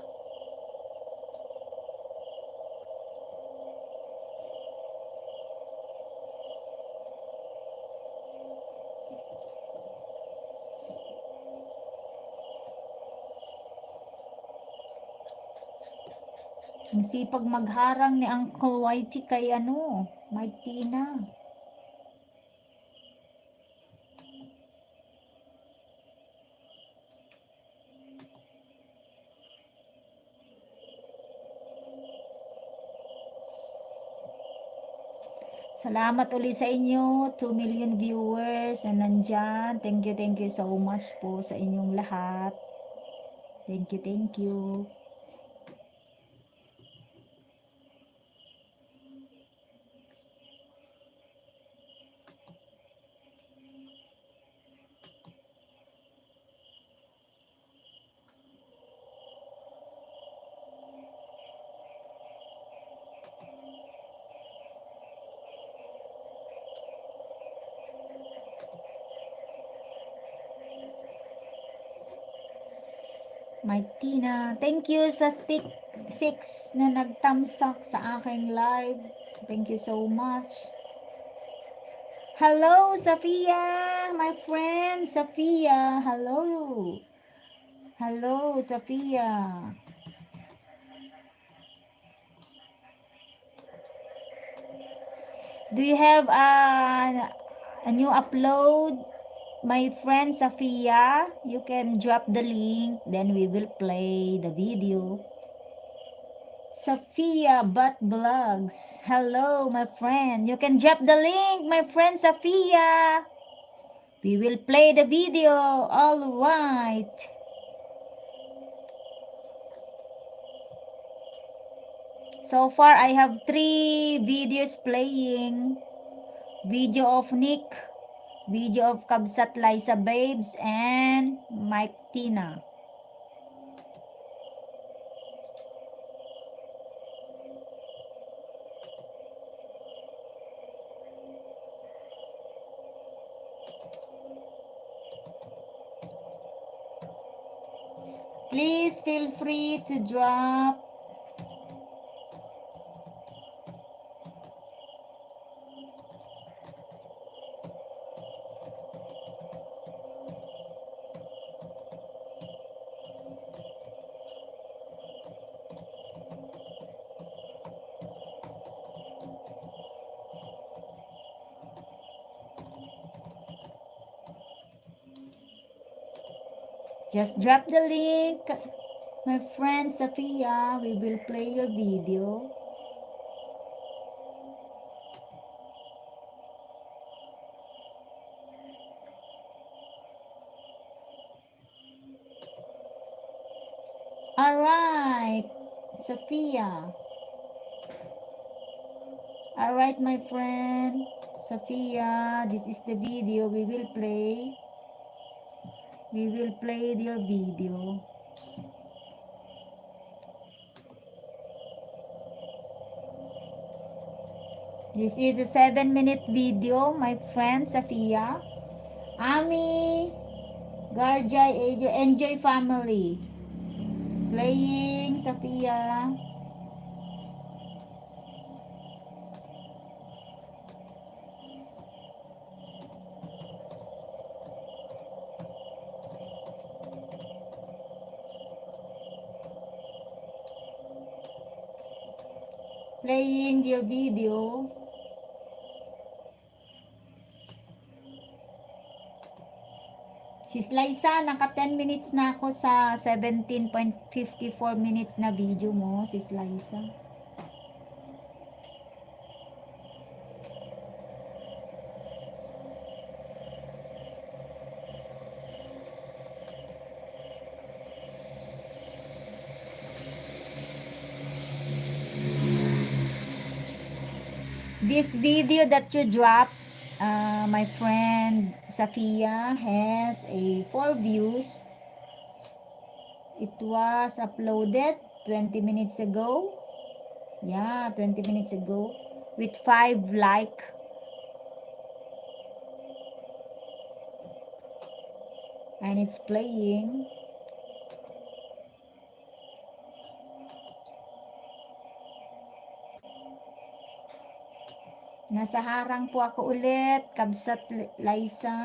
Ang sipag magharang ni Uncle Whitey kay Mike Tina. Salamat ulit sa inyo, 2 million viewers na nandyan. Thank you so much po sa inyong lahat. Thank you. Mike Tina, thank you sa tick 6 na nagtamsak sa aking live. Thank you so much. Hello, Safia, my friend Safia. Hello. Hello, Sophia. Do you have a new upload, my friend Sophia? You can drop the link, then we will play the video. Sophia Butt Blogs. Hello, my friend. You can drop the link, my friend Sophia. We will play the video. All right. So far, I have 3 videos playing. Video of Nick, video of Kabsat Liza Babes, and Mike Tina. Please feel free to drop Just drop the link, my friend Sophia. We will play your video. Alright, Sophia. Alright, my friend Sophia. This is the video we will play. We will play your video. This is a 7-minute video, my friend Sophia. Ami, Garjay, Enjoy Family. Playing, Sophia. Playing your video. Sis Liza, naka 10 minutes na ako sa 17.54 minutes na video mo, Sis Liza. This video that you dropped, my friend Sophia, has a 4 views. It was uploaded 20 minutes ago. Yeah, 20 minutes ago. With 5 like. And it's playing. Nasa harang po ako ulit, Kabsat Liza.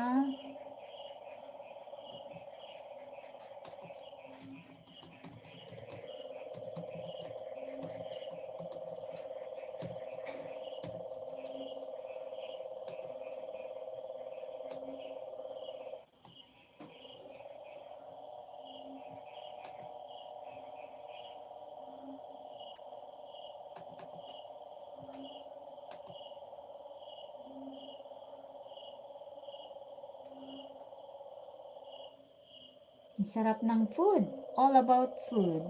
Ang sarap ng food. All about food.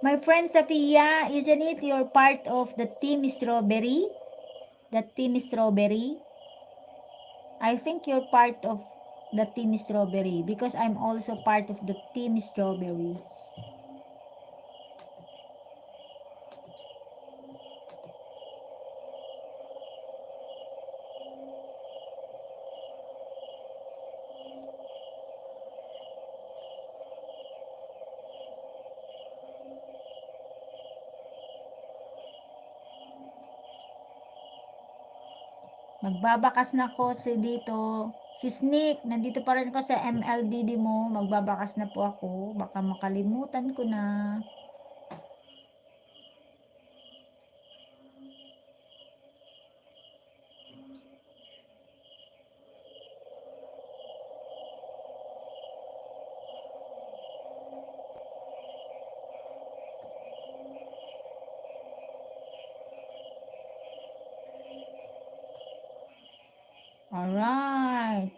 My friend Sophia, isn't it you're part of the Team Strawberry? The Team Strawberry? I think you're part of the Team Strawberry because I'm also part of the Team Strawberry. Magbabakas na ako dito Si Sneak, nandito pa rin ako sa MLBB mo. Magbabakas na po ako. Baka makalimutan ko na. Alright.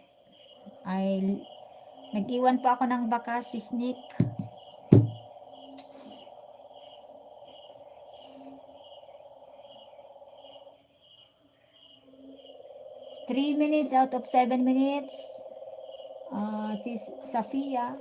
Nag-iwan pa ako ng bakas si Sneak. Three minutes out of 7 minutes. Si Safia.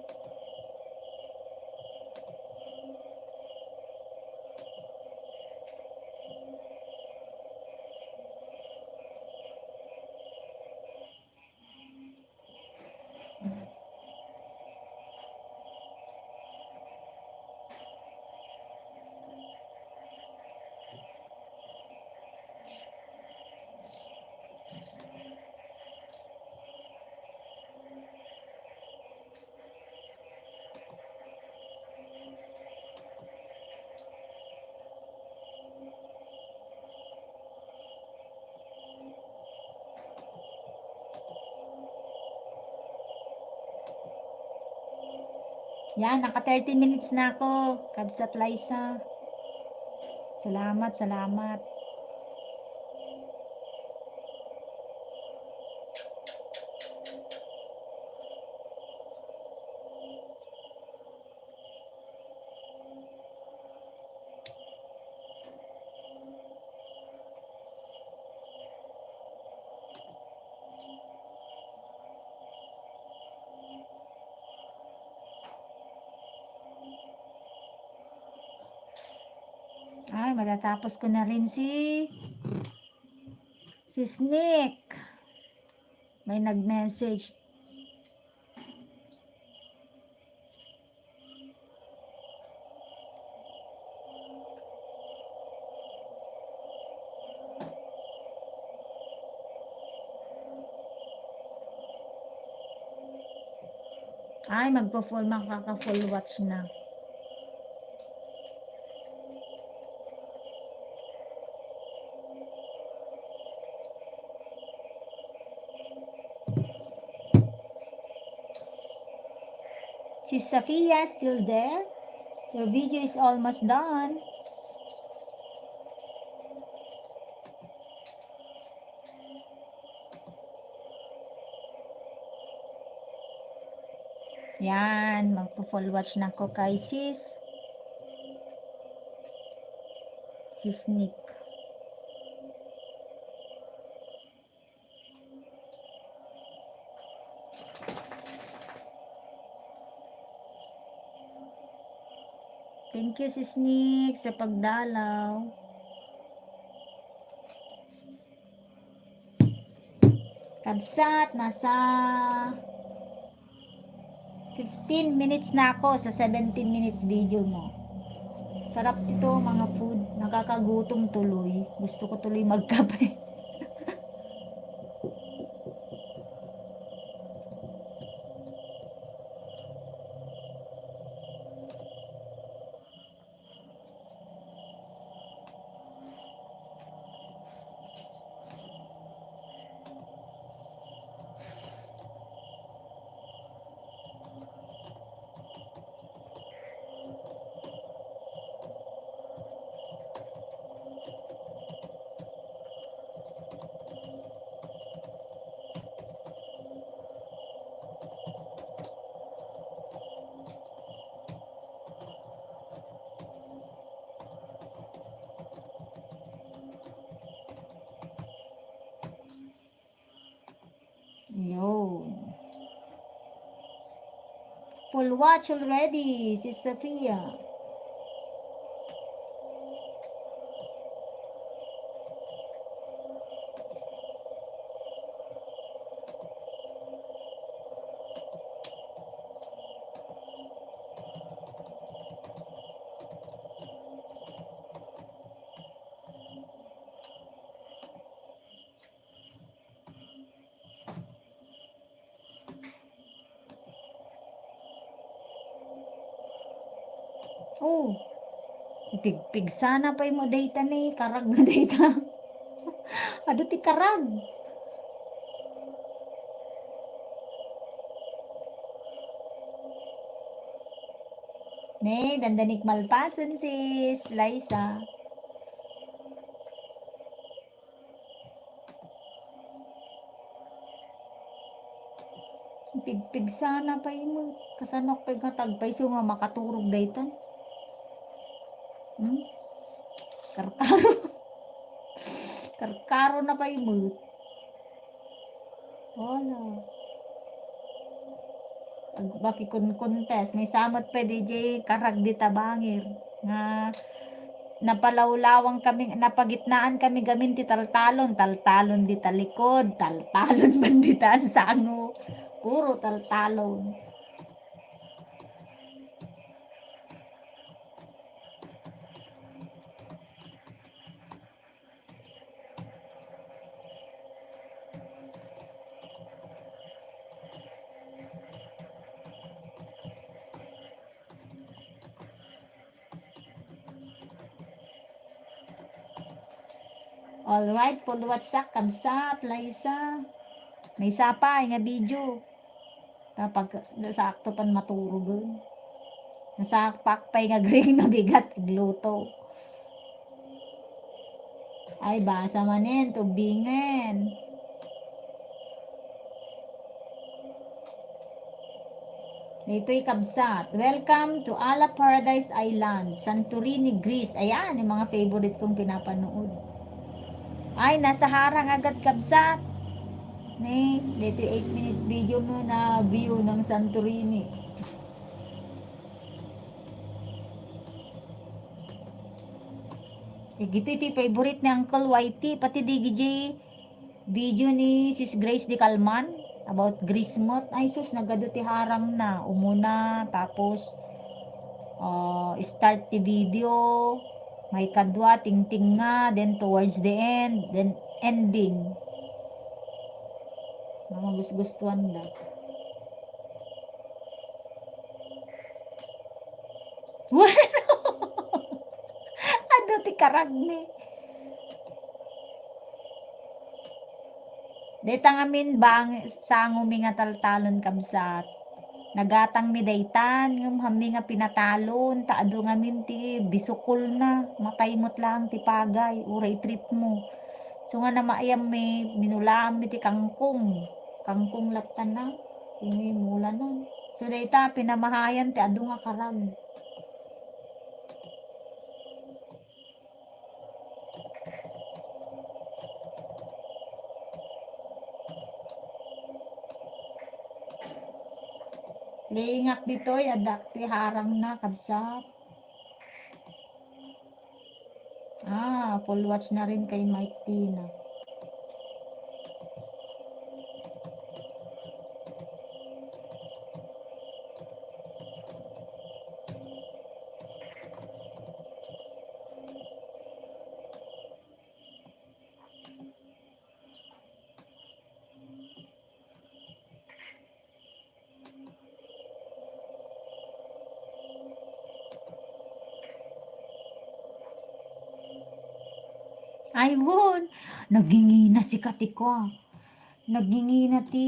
Yan, naka 30 minutes na ako. Kabsat Liza. Salamat, salamat. Ay, matatapos ko na rin si Sneak. May nag-message. Ay, magpo-full, makaka-full watch na. Si Safia still there? Your video is almost done. Yan, magpo-full watch na ko kay si Sneak. Thank you si Sneak sa pagdalaw. Kabsat, nasa 15 minutes na ako sa 17 minutes video mo. Sarap ito mga food. Nakakagutom tuloy. Gusto ko tuloy magkape. Yun. Full watch already, si Safia. Oh, ipigpig sana pa mo data ni karag na data. Ado ti karag. Ne, dandanik malpasan sis Liza. Pigpig sana pa mo. Kasanok pag katagpay so nga makaturog daytan. Karkaro. Karkaro na pa mo. Wala. Baki kun contest. May samot pa DJ karag di tabangir. Nga napalawlawang kami, napagitnaan kami gamin ti taltalon di talikod, taltalon banditaan sa ano. Puro taltalon. Alright, follow WhatsApp, kamsat, Liza. May sapa, nga video. Kapag sakto pan maturog. Nasakpak pa nga green na bigat, gluto. Ay, basa manin, tubingen. Dito'y kabsat. Welcome to Ala Paradise Island, Santorini, Greece. Ayan, yung mga favorite kong pinapanood. Ay, nasa harang agad kabsat. Ne, dito 8 minutes video mo na view ng Santorini. Gito iti favorite ni Uncle Whitey, pati di video ni Sis Grace Di Calman about Grismot. Ay sus, nagado ti harang na. Umuna, tapos start ti video. May kadwa, ting-ting nga, then towards the end, then ending. Mga gustuhan da. Ano ti karag ni? Deta ngamin bang sangumi nga taltalon kabsat. Nagatang mi daytan ngem hami nga pinatalon taado ngamin ti bisukol na makaymot lang ti pagay uray trip mo. So nga na maayam mi minulam mi ti kangkong laptan na ini mula na. So dayta pinamahayan ti adu nga karag. Liingak dito'y adak ti harang na kabsat. Full watch na rin kay Mike Tina. Ayun, nagingina si Katiko. Nagingina ti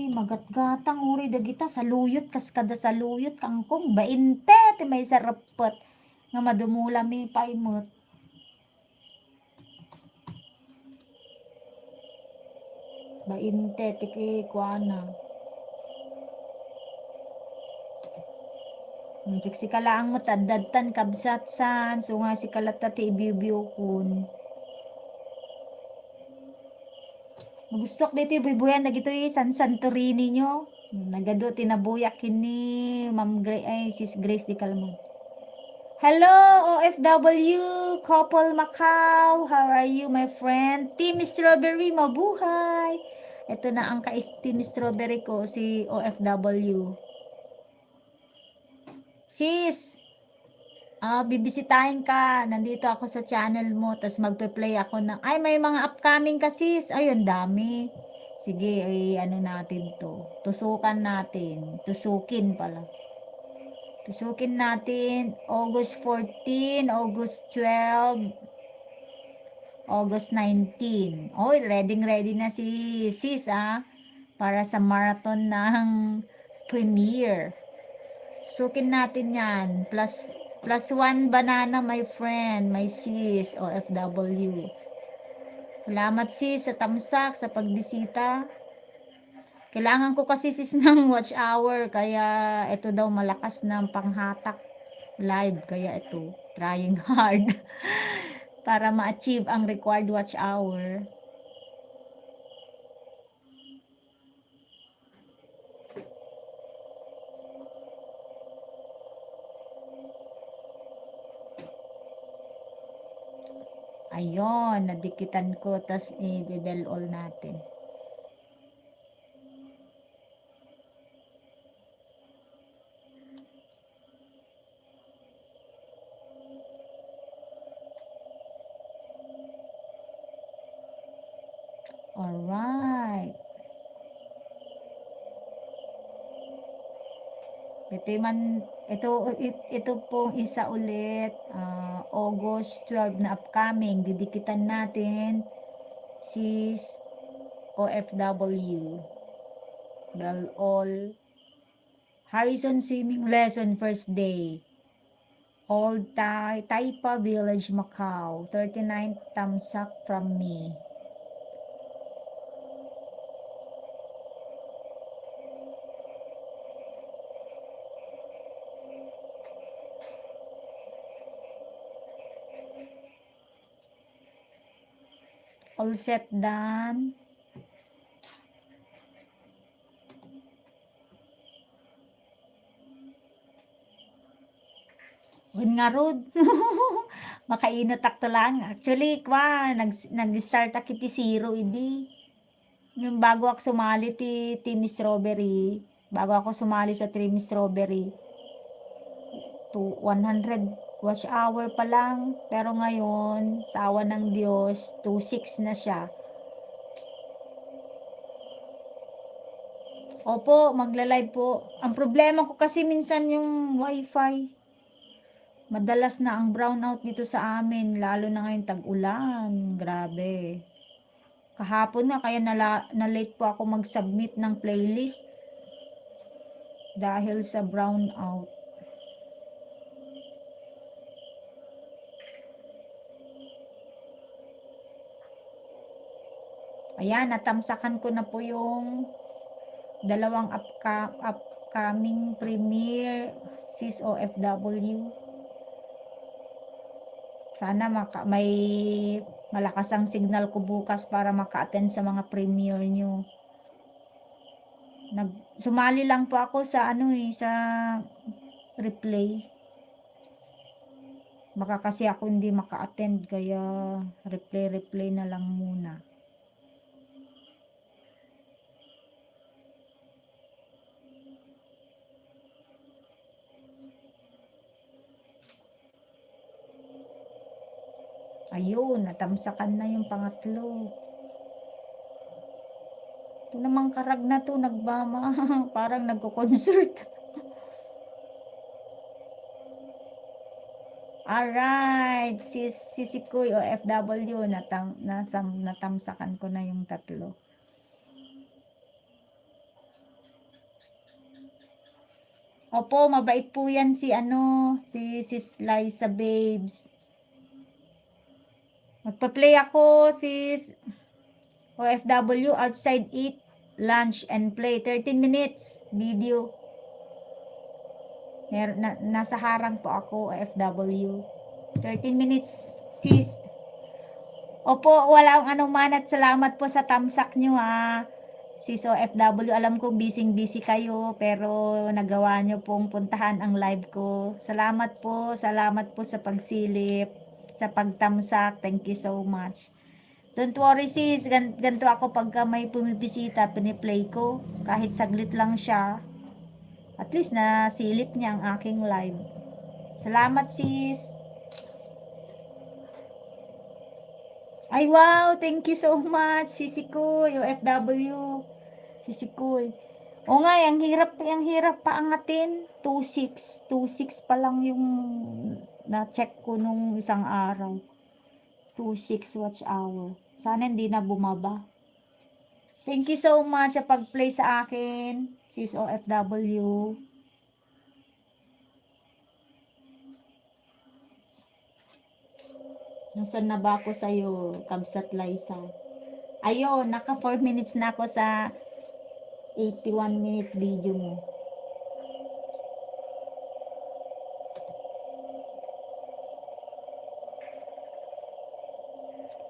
magatgatang uri dagita saluyot kaskada saluyot kangkong 20 ti may sarapet nga madumula mi paimot. Bainte ti kuana. Muntik si kalaang mo tadadtan kabsat san so nga si kalata ti ibibiyo kun. Magustok dito bubuyan na gito Santorini nyo. Nagado tinabuyak kini Ma'am Sis Grace Di Calman. Hello OFW couple Macau. How are you my friend? Team Strawberry mabuhay. Ito na ang Team Strawberry ko si OFW. Sis, bibisitahin ka, nandito ako sa channel mo, tas magpe-play ako ng, ay may mga upcoming ka sis, ayun dami, sige, ay ano natin to, tusukan natin, tusukin pala, Tusukin natin August 14, August 12, August 19. Oy, ready na si sis para sa marathon ng premiere. Sukin natin yan. Plus 1 banana, my friend, my sis, OFW. Salamat sis sa tamsak, sa pagbisita. Kailangan ko kasi sis ng watch hour, kaya ito daw malakas na panghatak live. Kaya ito, trying hard para ma-achieve ang required watch hour. Ayun, nadikitan ko, tas i-bell all natin. Alright. Ito pong isa ulit, August 12 na upcoming, didikitan natin sis OFW. Bell all. Harrison swimming lesson first day. Old Taipa Village, Macau. 39 tamsak from me. All set done. Win nga rod. Makainot takto lang. Actually, nag-start ako ti zero, idi. Yung bago ako sumali ti Team Strawberry, bago ako sumali sa Team Strawberry, to 100 watch hour pa lang. Pero ngayon, sa awa ng Diyos, 2.6 na siya. Opo, magla-live po. Ang problema ko kasi minsan yung wifi. Madalas na ang brownout dito sa amin, lalo na ngayon tag-ulan. Grabe. Kahapon na, kaya na-late po ako mag-submit ng playlist dahil sa brownout. Ayan, natamsakan ko na po yung dalawang upcoming premiere sis OFW. Sana may malakas ang signal ko bukas para maka-attend sa mga premiere nyo. Sumali lang po ako sa sa replay. Baka kasi ako hindi maka-attend, kaya replay na lang muna. Ayun, natamsakan na yung pangatlo. Ito namang karag na to, nagbama. Parang nagko-concert. Alright, Sisikoy OFW, natamsakan ko na yung tatlo. Opo, mabait po yan si Sis Liza Babes. Magpa-play ako, sis OFW, outside eat, lunch, and play. 13 minutes video. Nasa harang po ako, OFW. 13 minutes, sis. Opo, walang anuman at salamat po sa tamsak nyo sis OFW. Alam kong busy kayo, pero nagawa nyo pong puntahan ang live ko. Salamat po sa pagsilip, sa pagtamsak. Thank you so much. Don't worry sis, ganito ako pagka may pumibisita, piniplay ko. Kahit saglit lang siya, at least nasilip niya ang aking live. Salamat sis. Ay wow, thank you so much Sisikoy OFW. Sisikoy. O nga, ang hirap paangatin. 2.6 pa lang yung na-check ko nung isang araw. 2.6 watch hour. Sana hindi na bumaba. Thank you so much sa pag-play sa akin, sis OFW. Nasaan na ba ako sa'yo, Kabsat Liza? Ayun, naka 4 minutes na ako sa 81 minutes video mo.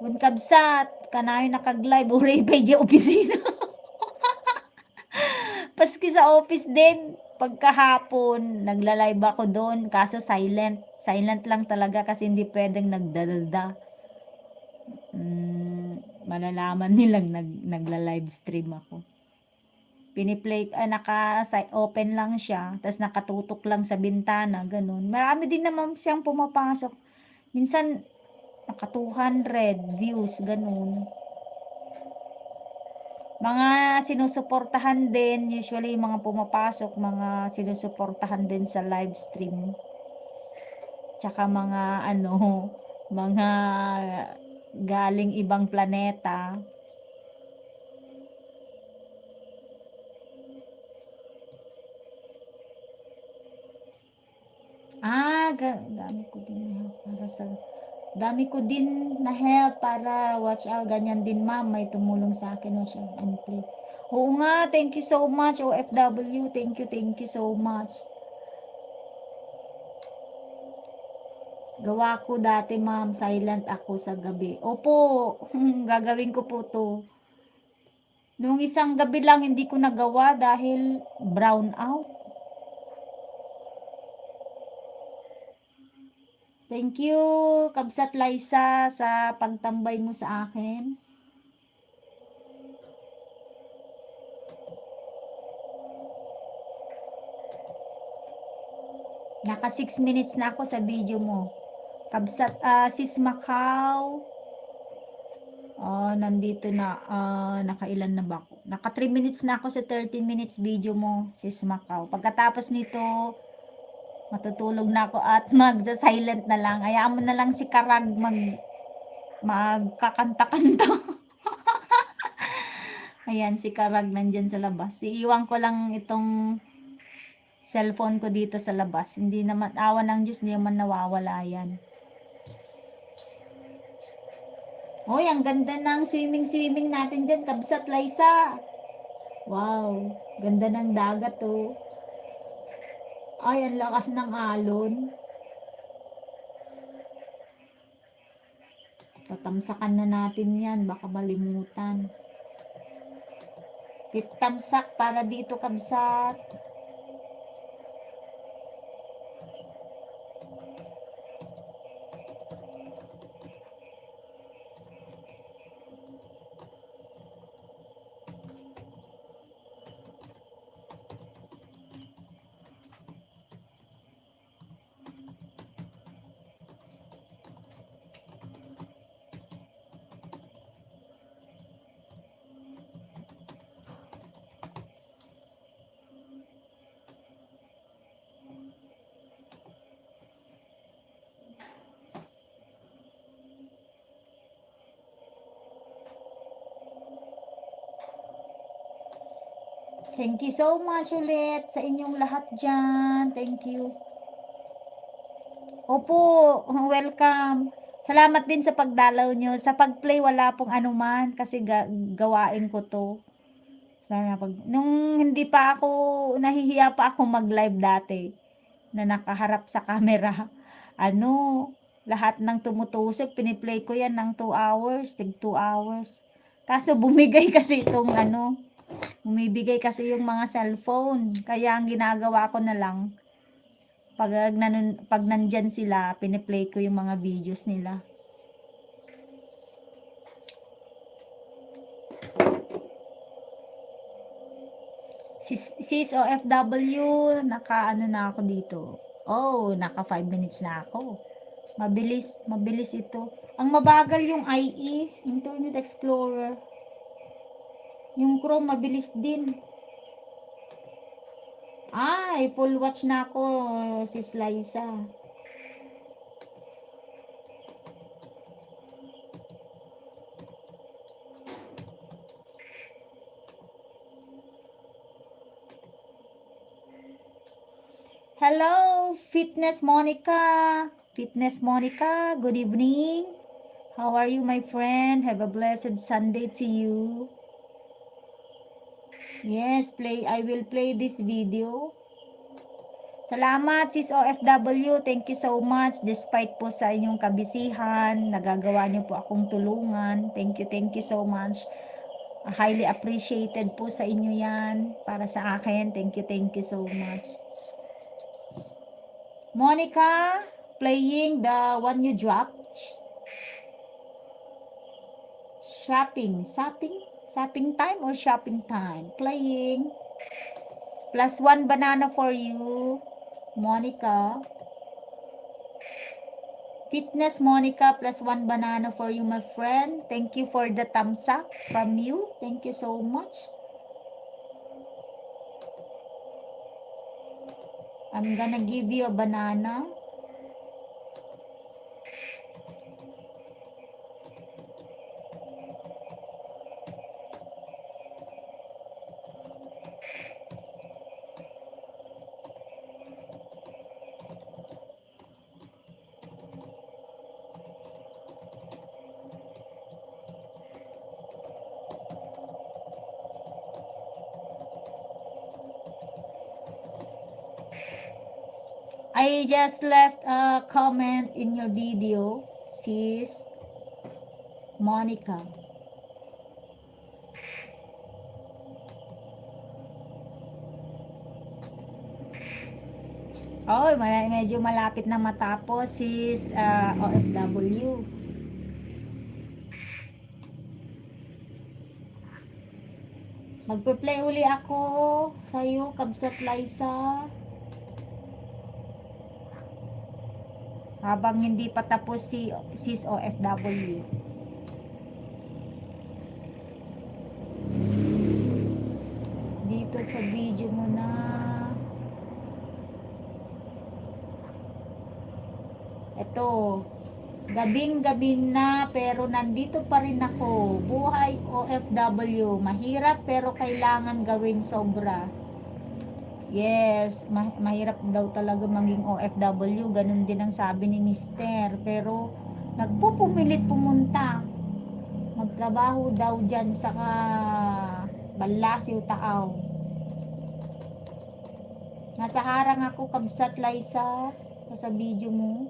Kung Kabsat, kanayo nakag-live, uri pa yung opisina. Paski sa office din, pagkahapon, nagla-live ako doon, kaso silent. Silent lang talaga kasi hindi pwedeng nagdadalda. Malalaman nilang nagla-live stream ako. Piniplay, naka-open lang siya, tapos nakatutok lang sa bintana, ganun. Marami din naman siyang pumapasok. Minsan, naka 200 views, ganun. Mga sinusuportahan din, usually mga pumapasok, mga sinusuportahan din sa live stream. Tsaka mga mga galing ibang planeta. Dami ko din na help para watch out. Ganyan din ma'am, may tumulong sa akin o siya and play. Oo nga, thank you so much OFW. Thank you so much. Gawa ko dati ma'am, silent ako sa gabi. Opo, gagawin ko po to. Nung isang gabi lang hindi ko nagawa dahil brown out. Thank you, Kabsat Liza, sa pagtambay mo sa akin. Naka 6 minutes na ako sa video mo. Kabsat, sis Macau. Nandito na, nakailan na ba ako? Naka 3 minutes na ako sa 13 minutes video mo, sis Macau. Pagkatapos nito, matutulog na ako at magsa-silent na lang. Hayaan mo na lang si Karag magkakanta-kanta. Ayan, si Karag nandyan sa labas. Iiwan ko lang itong cellphone ko dito sa labas. Hindi naman, awa ng Diyos, hindi naman nawawala yan. Hoy, ang ganda ng swimming natin dyan, Kabsat Liza. Wow, ganda ng dagat oh. Ay, ang lakas ng alon. Tatamsakan na natin yan, baka malimutan. Tamsak para dito, Kabsat. Thank you so much ulit sa inyong lahat dyan. Thank you. Opo, welcome. Salamat din sa pagdalaw nyo. Sa pag-play, wala pong anuman kasi gawain ko to. Sana nung hindi pa ako, nahihiya pa ako mag-live dati na nakaharap sa camera. Lahat ng tumutusok, piniplay ko yan ng 2 hours, tig 2 hours. Kaso bumigay kasi itong bumibigay kasi yung mga cellphone. Kaya ang ginagawa ko na lang, pag nandyan sila, piniplay ko yung mga videos nila. Sis OFW, naka na ako dito. Naka 5 minutes na ako. Mabilis ito. Ang mabagal yung IE, Internet Explorer. Yung Chrome, mabilis din. Ay, full watch na ako, sis Liza. Hello, Fitness Monica. Fitness Monica, good evening. How are you, my friend? Have a blessed Sunday to you. Yes, I will play this video. Salamat, sis OFW. Thank you so much. Despite po sa inyong kabisihan, nagagawa niyo po akong tulungan. Thank you so much. Highly appreciated po sa inyo yan. Para sa akin, thank you so much. Monica, playing the one you dropped. Shopping time or shopping time? Playing. +1 banana for you, Monica. Fitness Monica, +1 banana for you, my friend. Thank you for the thumbs up from you. Thank you so much. I'm gonna give you a banana. I just left a comment in your video, sis Monica. Oh, medyo malapit na matapos, sis OFW. Magpe-play uli ako sa'yo, Kabsat Liza. Habang hindi pa tapos si sis OFW. Dito sa video mo na. Ito. Gabing-gabi na pero nandito pa rin ako. Buhay OFW. Mahirap pero kailangan gawin sobra. Yes, mahirap daw talaga maging OFW. Ganun din ang sabi ni Mister. Pero nagpupumilit pumunta. Magtrabaho daw dyan sa Balasiw, Taaw. Nasa harang ako, Kabsat Liza. Sa video mo.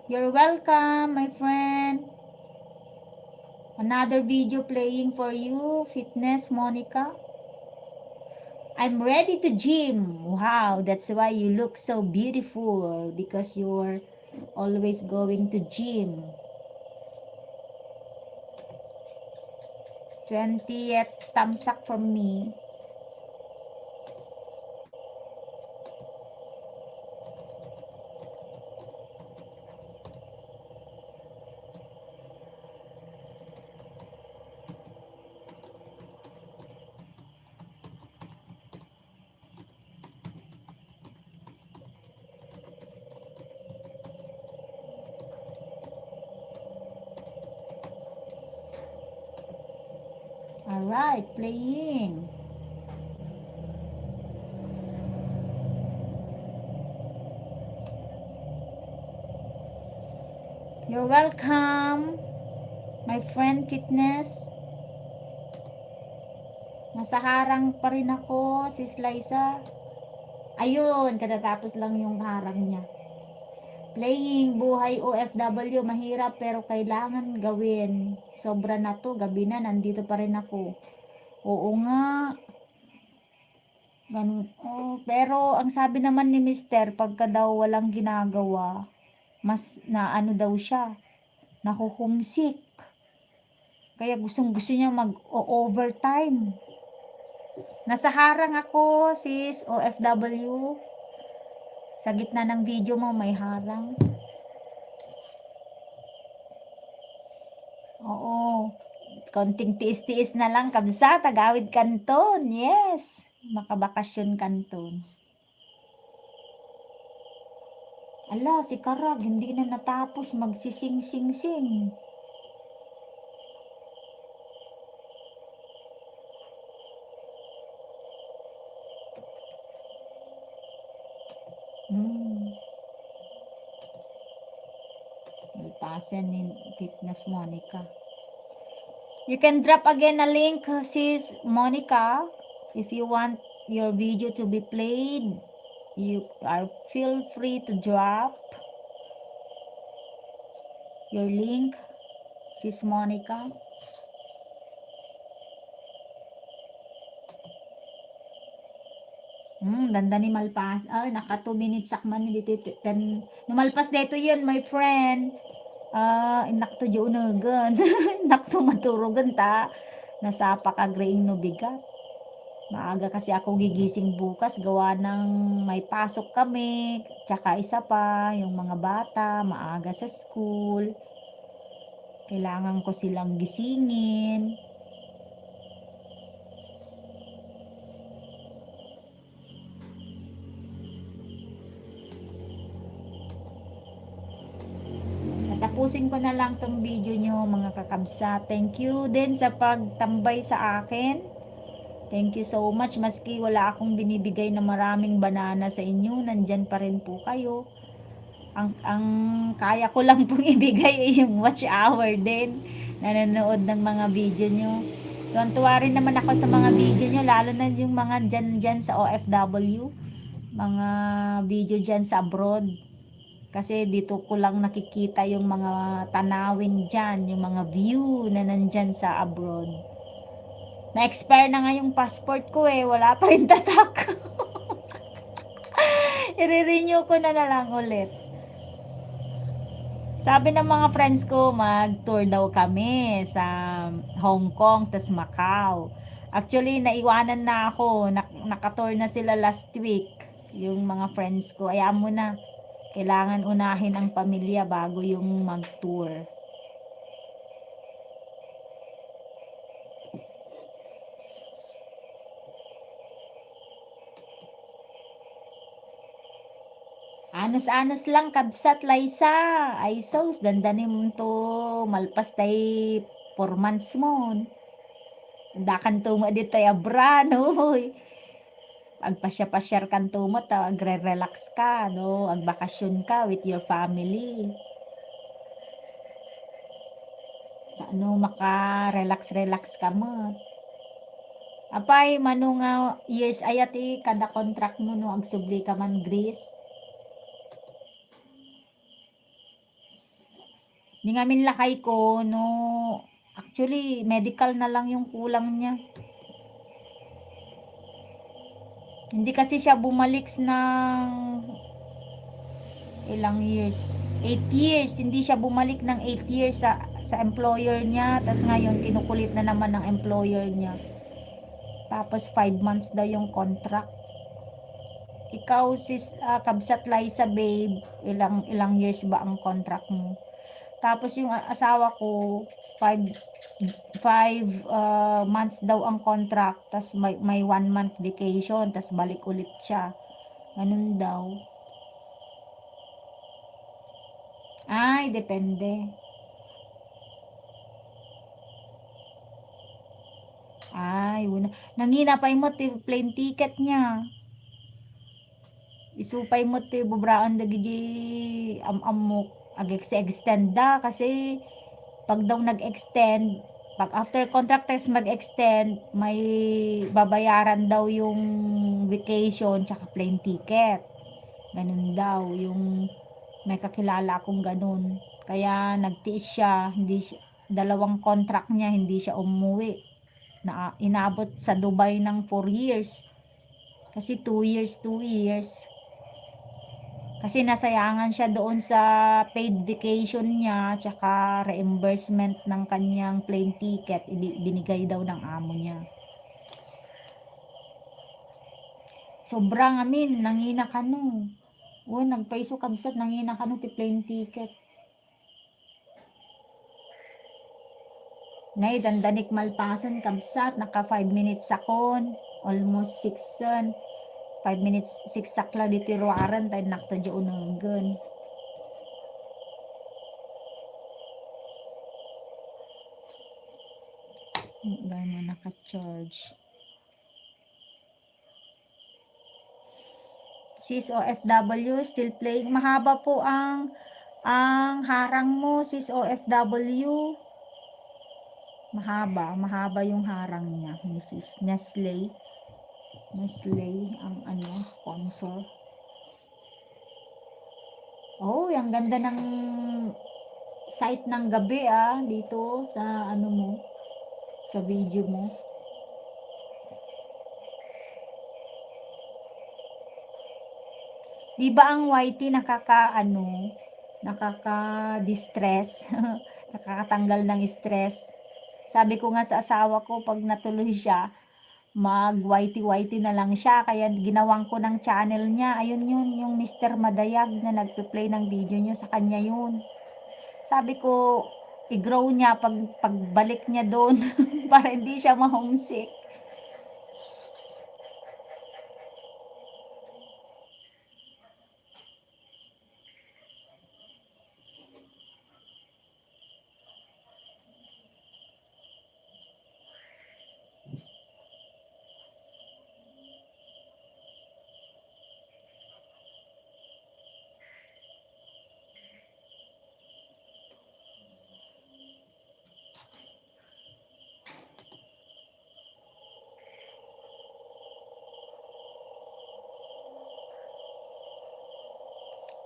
You're welcome, my friend. Another video playing for you, Fitness Monica. I'm ready to gym. Wow, that's why you look so beautiful, because you're always going to gym. 20th thumbs up from me. Alright, playing. You're welcome, my friend Fitness. Nasa harang pa rin ako, sis Liza. Ayun, katatapos lang yung harang niya. Playing, buhay OFW, mahirap pero kailangan gawin. Sobra na to, gabi na, nandito pa rin ako. Oo nga. Ganun. Oh, pero ang sabi naman ni Mister, pagka daw walang ginagawa, mas na ano daw siya, nakuhumsik. Kaya gusto niya mag-overtime. Nasa harang ako, sis OFW. Sa gitna ng video mo may harang. Oo. Konting tiis-tiis na lang, kabsa, Tagawid Canton. Yes, makabakasyon Canton. Ala, si Karag, hindi na natapos magsising-sing-sing. Pasen ni Fitness Monica. You can drop again a link, sis Monica, if you want your video to be played. You are feel free to drop your link, sis Monica. Ganda ni Malpas. Ay, naka 2 minutes sakman ni dito. Numalpas dito yun, my friend. Inak to di unagan. Inak to maturugan ta. Nasapa ka graing no bigat. Maaga kasi ako gigising bukas. Gawa ng may pasok kami. Tsaka isa pa, yung mga bata, maaga sa school. Kailangan ko silang gisingin. Tapusin ko na lang tong video nyo mga kakabsa. Thank you din sa pagtambay sa akin. Thank you so much. Maski wala akong binibigay na maraming banana sa inyo, nandyan pa rin po kayo. Ang kaya ko lang pong ibigay ay yung watch hour din. Nanonood ng mga video nyo. Tuwan-tuwa rin naman ako sa mga video nyo, lalo na yung mga dyan sa OFW. Mga video dyan sa abroad. Kasi dito ko lang nakikita yung mga tanawin dyan, yung mga view na nandyan sa abroad. Na-expire na nga yung passport ko wala pa rin tatak. I-renew ko na lang ulit. Sabi ng mga friends ko, mag-tour daw kami sa Hong Kong, tas Macau. Actually, naiwanan na ako. Nakatour na sila last week, yung mga friends ko. Ayaw mo na. Kailangan unahin ang pamilya bago yung mag-tour. Anos-anos lang kabsat Liza. Ay sos, dandanin mo to. Malpas tay 4 months mo. Dakan to mo dito abra, no? Agpasya-pasyar kan to mo, agre-relax ka, no? Agbakasyon ka with your family. Ano, maka-relax ka mo. Apay, mano nga years ayati, kada contract mo, no? Agsubli ka man, Greece. Hindi ngamin lakay ko, no? Actually, medical na lang yung kulang niya. Hindi kasi siya bumalik ng ilang years. 8 years. Hindi siya bumalik ng 8 years sa employer niya. Tapos ngayon, kinukulit na naman ng employer niya. Tapos 5 months daw yung contract. Ikaw, sis, kabsat Liza, babe, ilang years ba ang contract mo? Tapos yung asawa ko, 5 months daw ang contract, tas may 1 month vacation, tas balik ulit siya. Ganun daw. Ay, depende. Ay, nangina pa mo ti plane ticket niya. Isupay mo ti bubraan dagiti amok ag-extend da kasi pag daw nag-extend, pag after contract test mag-extend, may babayaran daw yung vacation tsaka plane ticket. Ganun daw, yung may kakilala akong ganun. Kaya nagtiis siya, hindi siya, 2 contract niya, hindi siya umuwi. Inabot sa Dubai ng 4 years. Kasi 2 years. Kasi nasayangan siya doon sa paid vacation niya, tsaka reimbursement ng kanyang plane ticket, binigay daw ng amo niya. Sobrang nangina ka no. Nagpaiso kamsat, nangina ka no ti plane ticket. Ngay, dandanik malpason, kabsat, naka 5 minutes sakon, almost 6 son. 5 minutes, 6 sakla dito ruaran, tayo nakta dyan unagan. Gano'n mo naka-charge. Sis OFW, still playing. Mahaba po ang harang mo, sis OFW. Mahaba yung harang niya, Mrs. Nestle. Nestle ang sponsor. Oh, ang ganda ng site ng gabi dito sa mo, sa video mo. Di ba ang YT nakaka-distress, nakakatanggal ng stress. Sabi ko nga sa asawa ko, pag natuloy siya, mag-YT na lang siya. Kaya ginawan ko ng channel niya. Ayun yun, yung Mr. Madayag na nagpe-play ng video niyo, sa kanya yun. Sabi ko, i-grow niya pagbalik niya doon para hindi siya ma-homesick.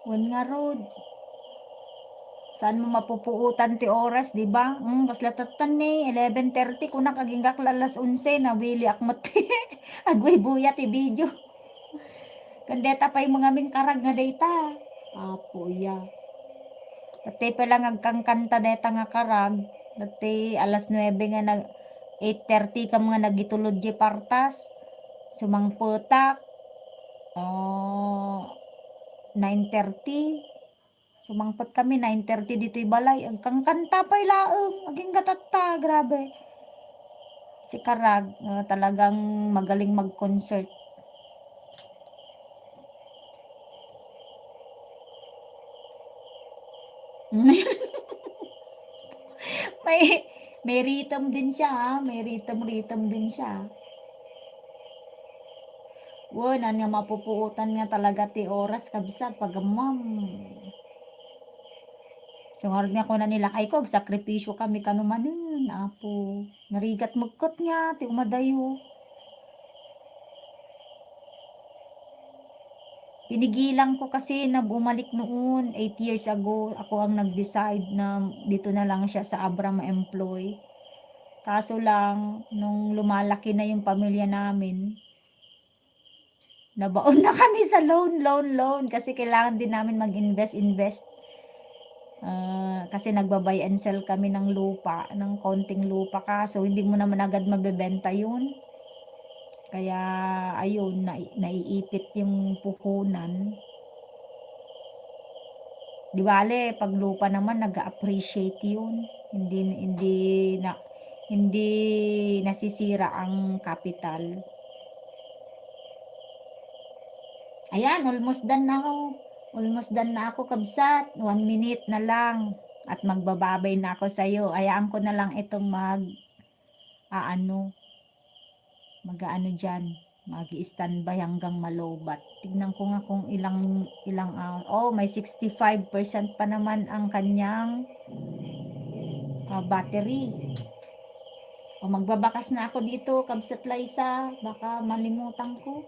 Wan nga road. Saan mo mapupuutan ti oras, di ba? Paslatatan ni 11:30 ko nakagingak lalas 11 na wili akmat. Agway buya ti video. Kandeta pa yung mga min karag nga data. Apo ya. Dati pa lang agkangkanta deta nga karag. Dati alas 9 nga 8:30 ka mga nagitulod di partas. Sumangputak. 9:30. Sumangpot kami 9:30 dito'y balay. Agkang kanta pa ilaang. Aging gatatta. Grabe. Si Karag talagang magaling mag-concert. may rhythm din siya May rhythm din siya. Wala nga mapupuutan nga talaga ti oras kabsat pagamam. Sungarod nga ko na nilakay ko, sakripisyo kami kanumanin, apo. Narigat magkot niya, ti umadayo. Pinigilan ko kasi na bumalik noon, 8 years ago, ako ang nag-decide na dito na lang siya sa Abra ma-employ. Kaso lang, nung lumalaki na yung pamilya namin, nabaon na kami sa loan kasi kailangan din namin mag-invest. Kasi nagbabay and sell kami ng lupa, ng konting lupa, kaso hindi mo naman agad mabebenta yun. Kaya ayun, naiipit yung puhunan. Di bale, pag lupa naman nag-appreciate yun. Hindi nasisira ang capital. Ayan, almost done na ako kabsat. 1 minute na lang. At magbababay na ako sa'yo. Ayaan ko na lang itong dyan. Mag-i-standby hanggang malobat. Tignan ko nga kung ilang may 65% pa naman ang kanyang battery. Magbabakas na ako dito, kabsat Liza. Baka malimutan ko.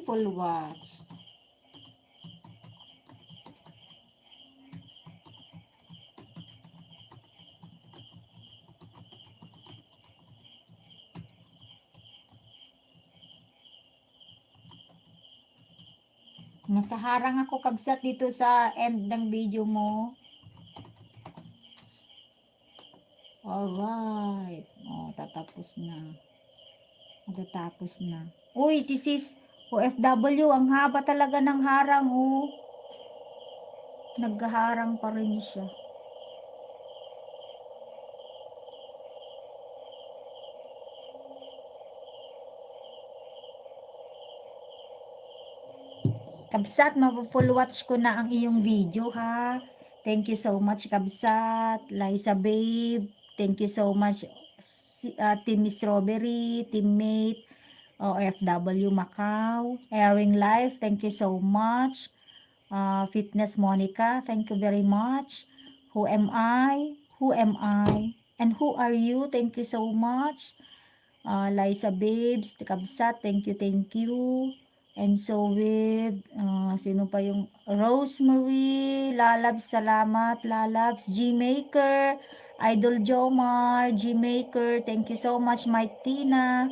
Full watch. Nasa harang ako kabsat dito sa end ng video mo. Alright. Oh, tatapos na. Matatapos na. Uy, si sis OFW, ang haba talaga ng harang, oh. Naghaharang pa rin siya. Kabsat, mapo-full watch ko na ang iyong video, ha. Thank you so much, Kabsat. Liza Babe, thank you so much. Team Strawberry, teammate, OFW Macau, Airing Life, thank you so much. Fitness Monica, thank you very much. Who am I? Who am I? And who are you? Thank you so much. Liza Babes, Kabsat, thank you, thank you. And so with, sino pa yung Rosemary, Lalabs, salamat, Lalabs, G-Maker, Idol Jomar, G-Maker, thank you so much, Mike Tina.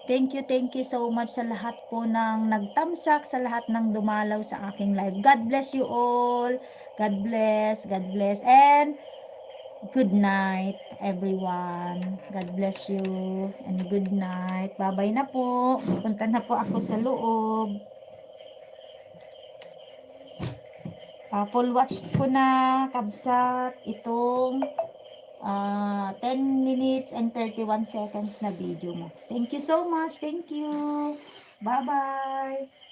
Thank you so much sa lahat po ng nagtamsak, sa lahat ng dumalaw sa aking live. God bless you all. God bless, God bless. And good night, everyone. God bless you. And good night. Bye-bye na po. Punta na po ako sa loob. Full watch ko na, Kabsat, itong 10 minutes and 31 seconds na video mo. Thank you so much. Thank you. Bye-bye.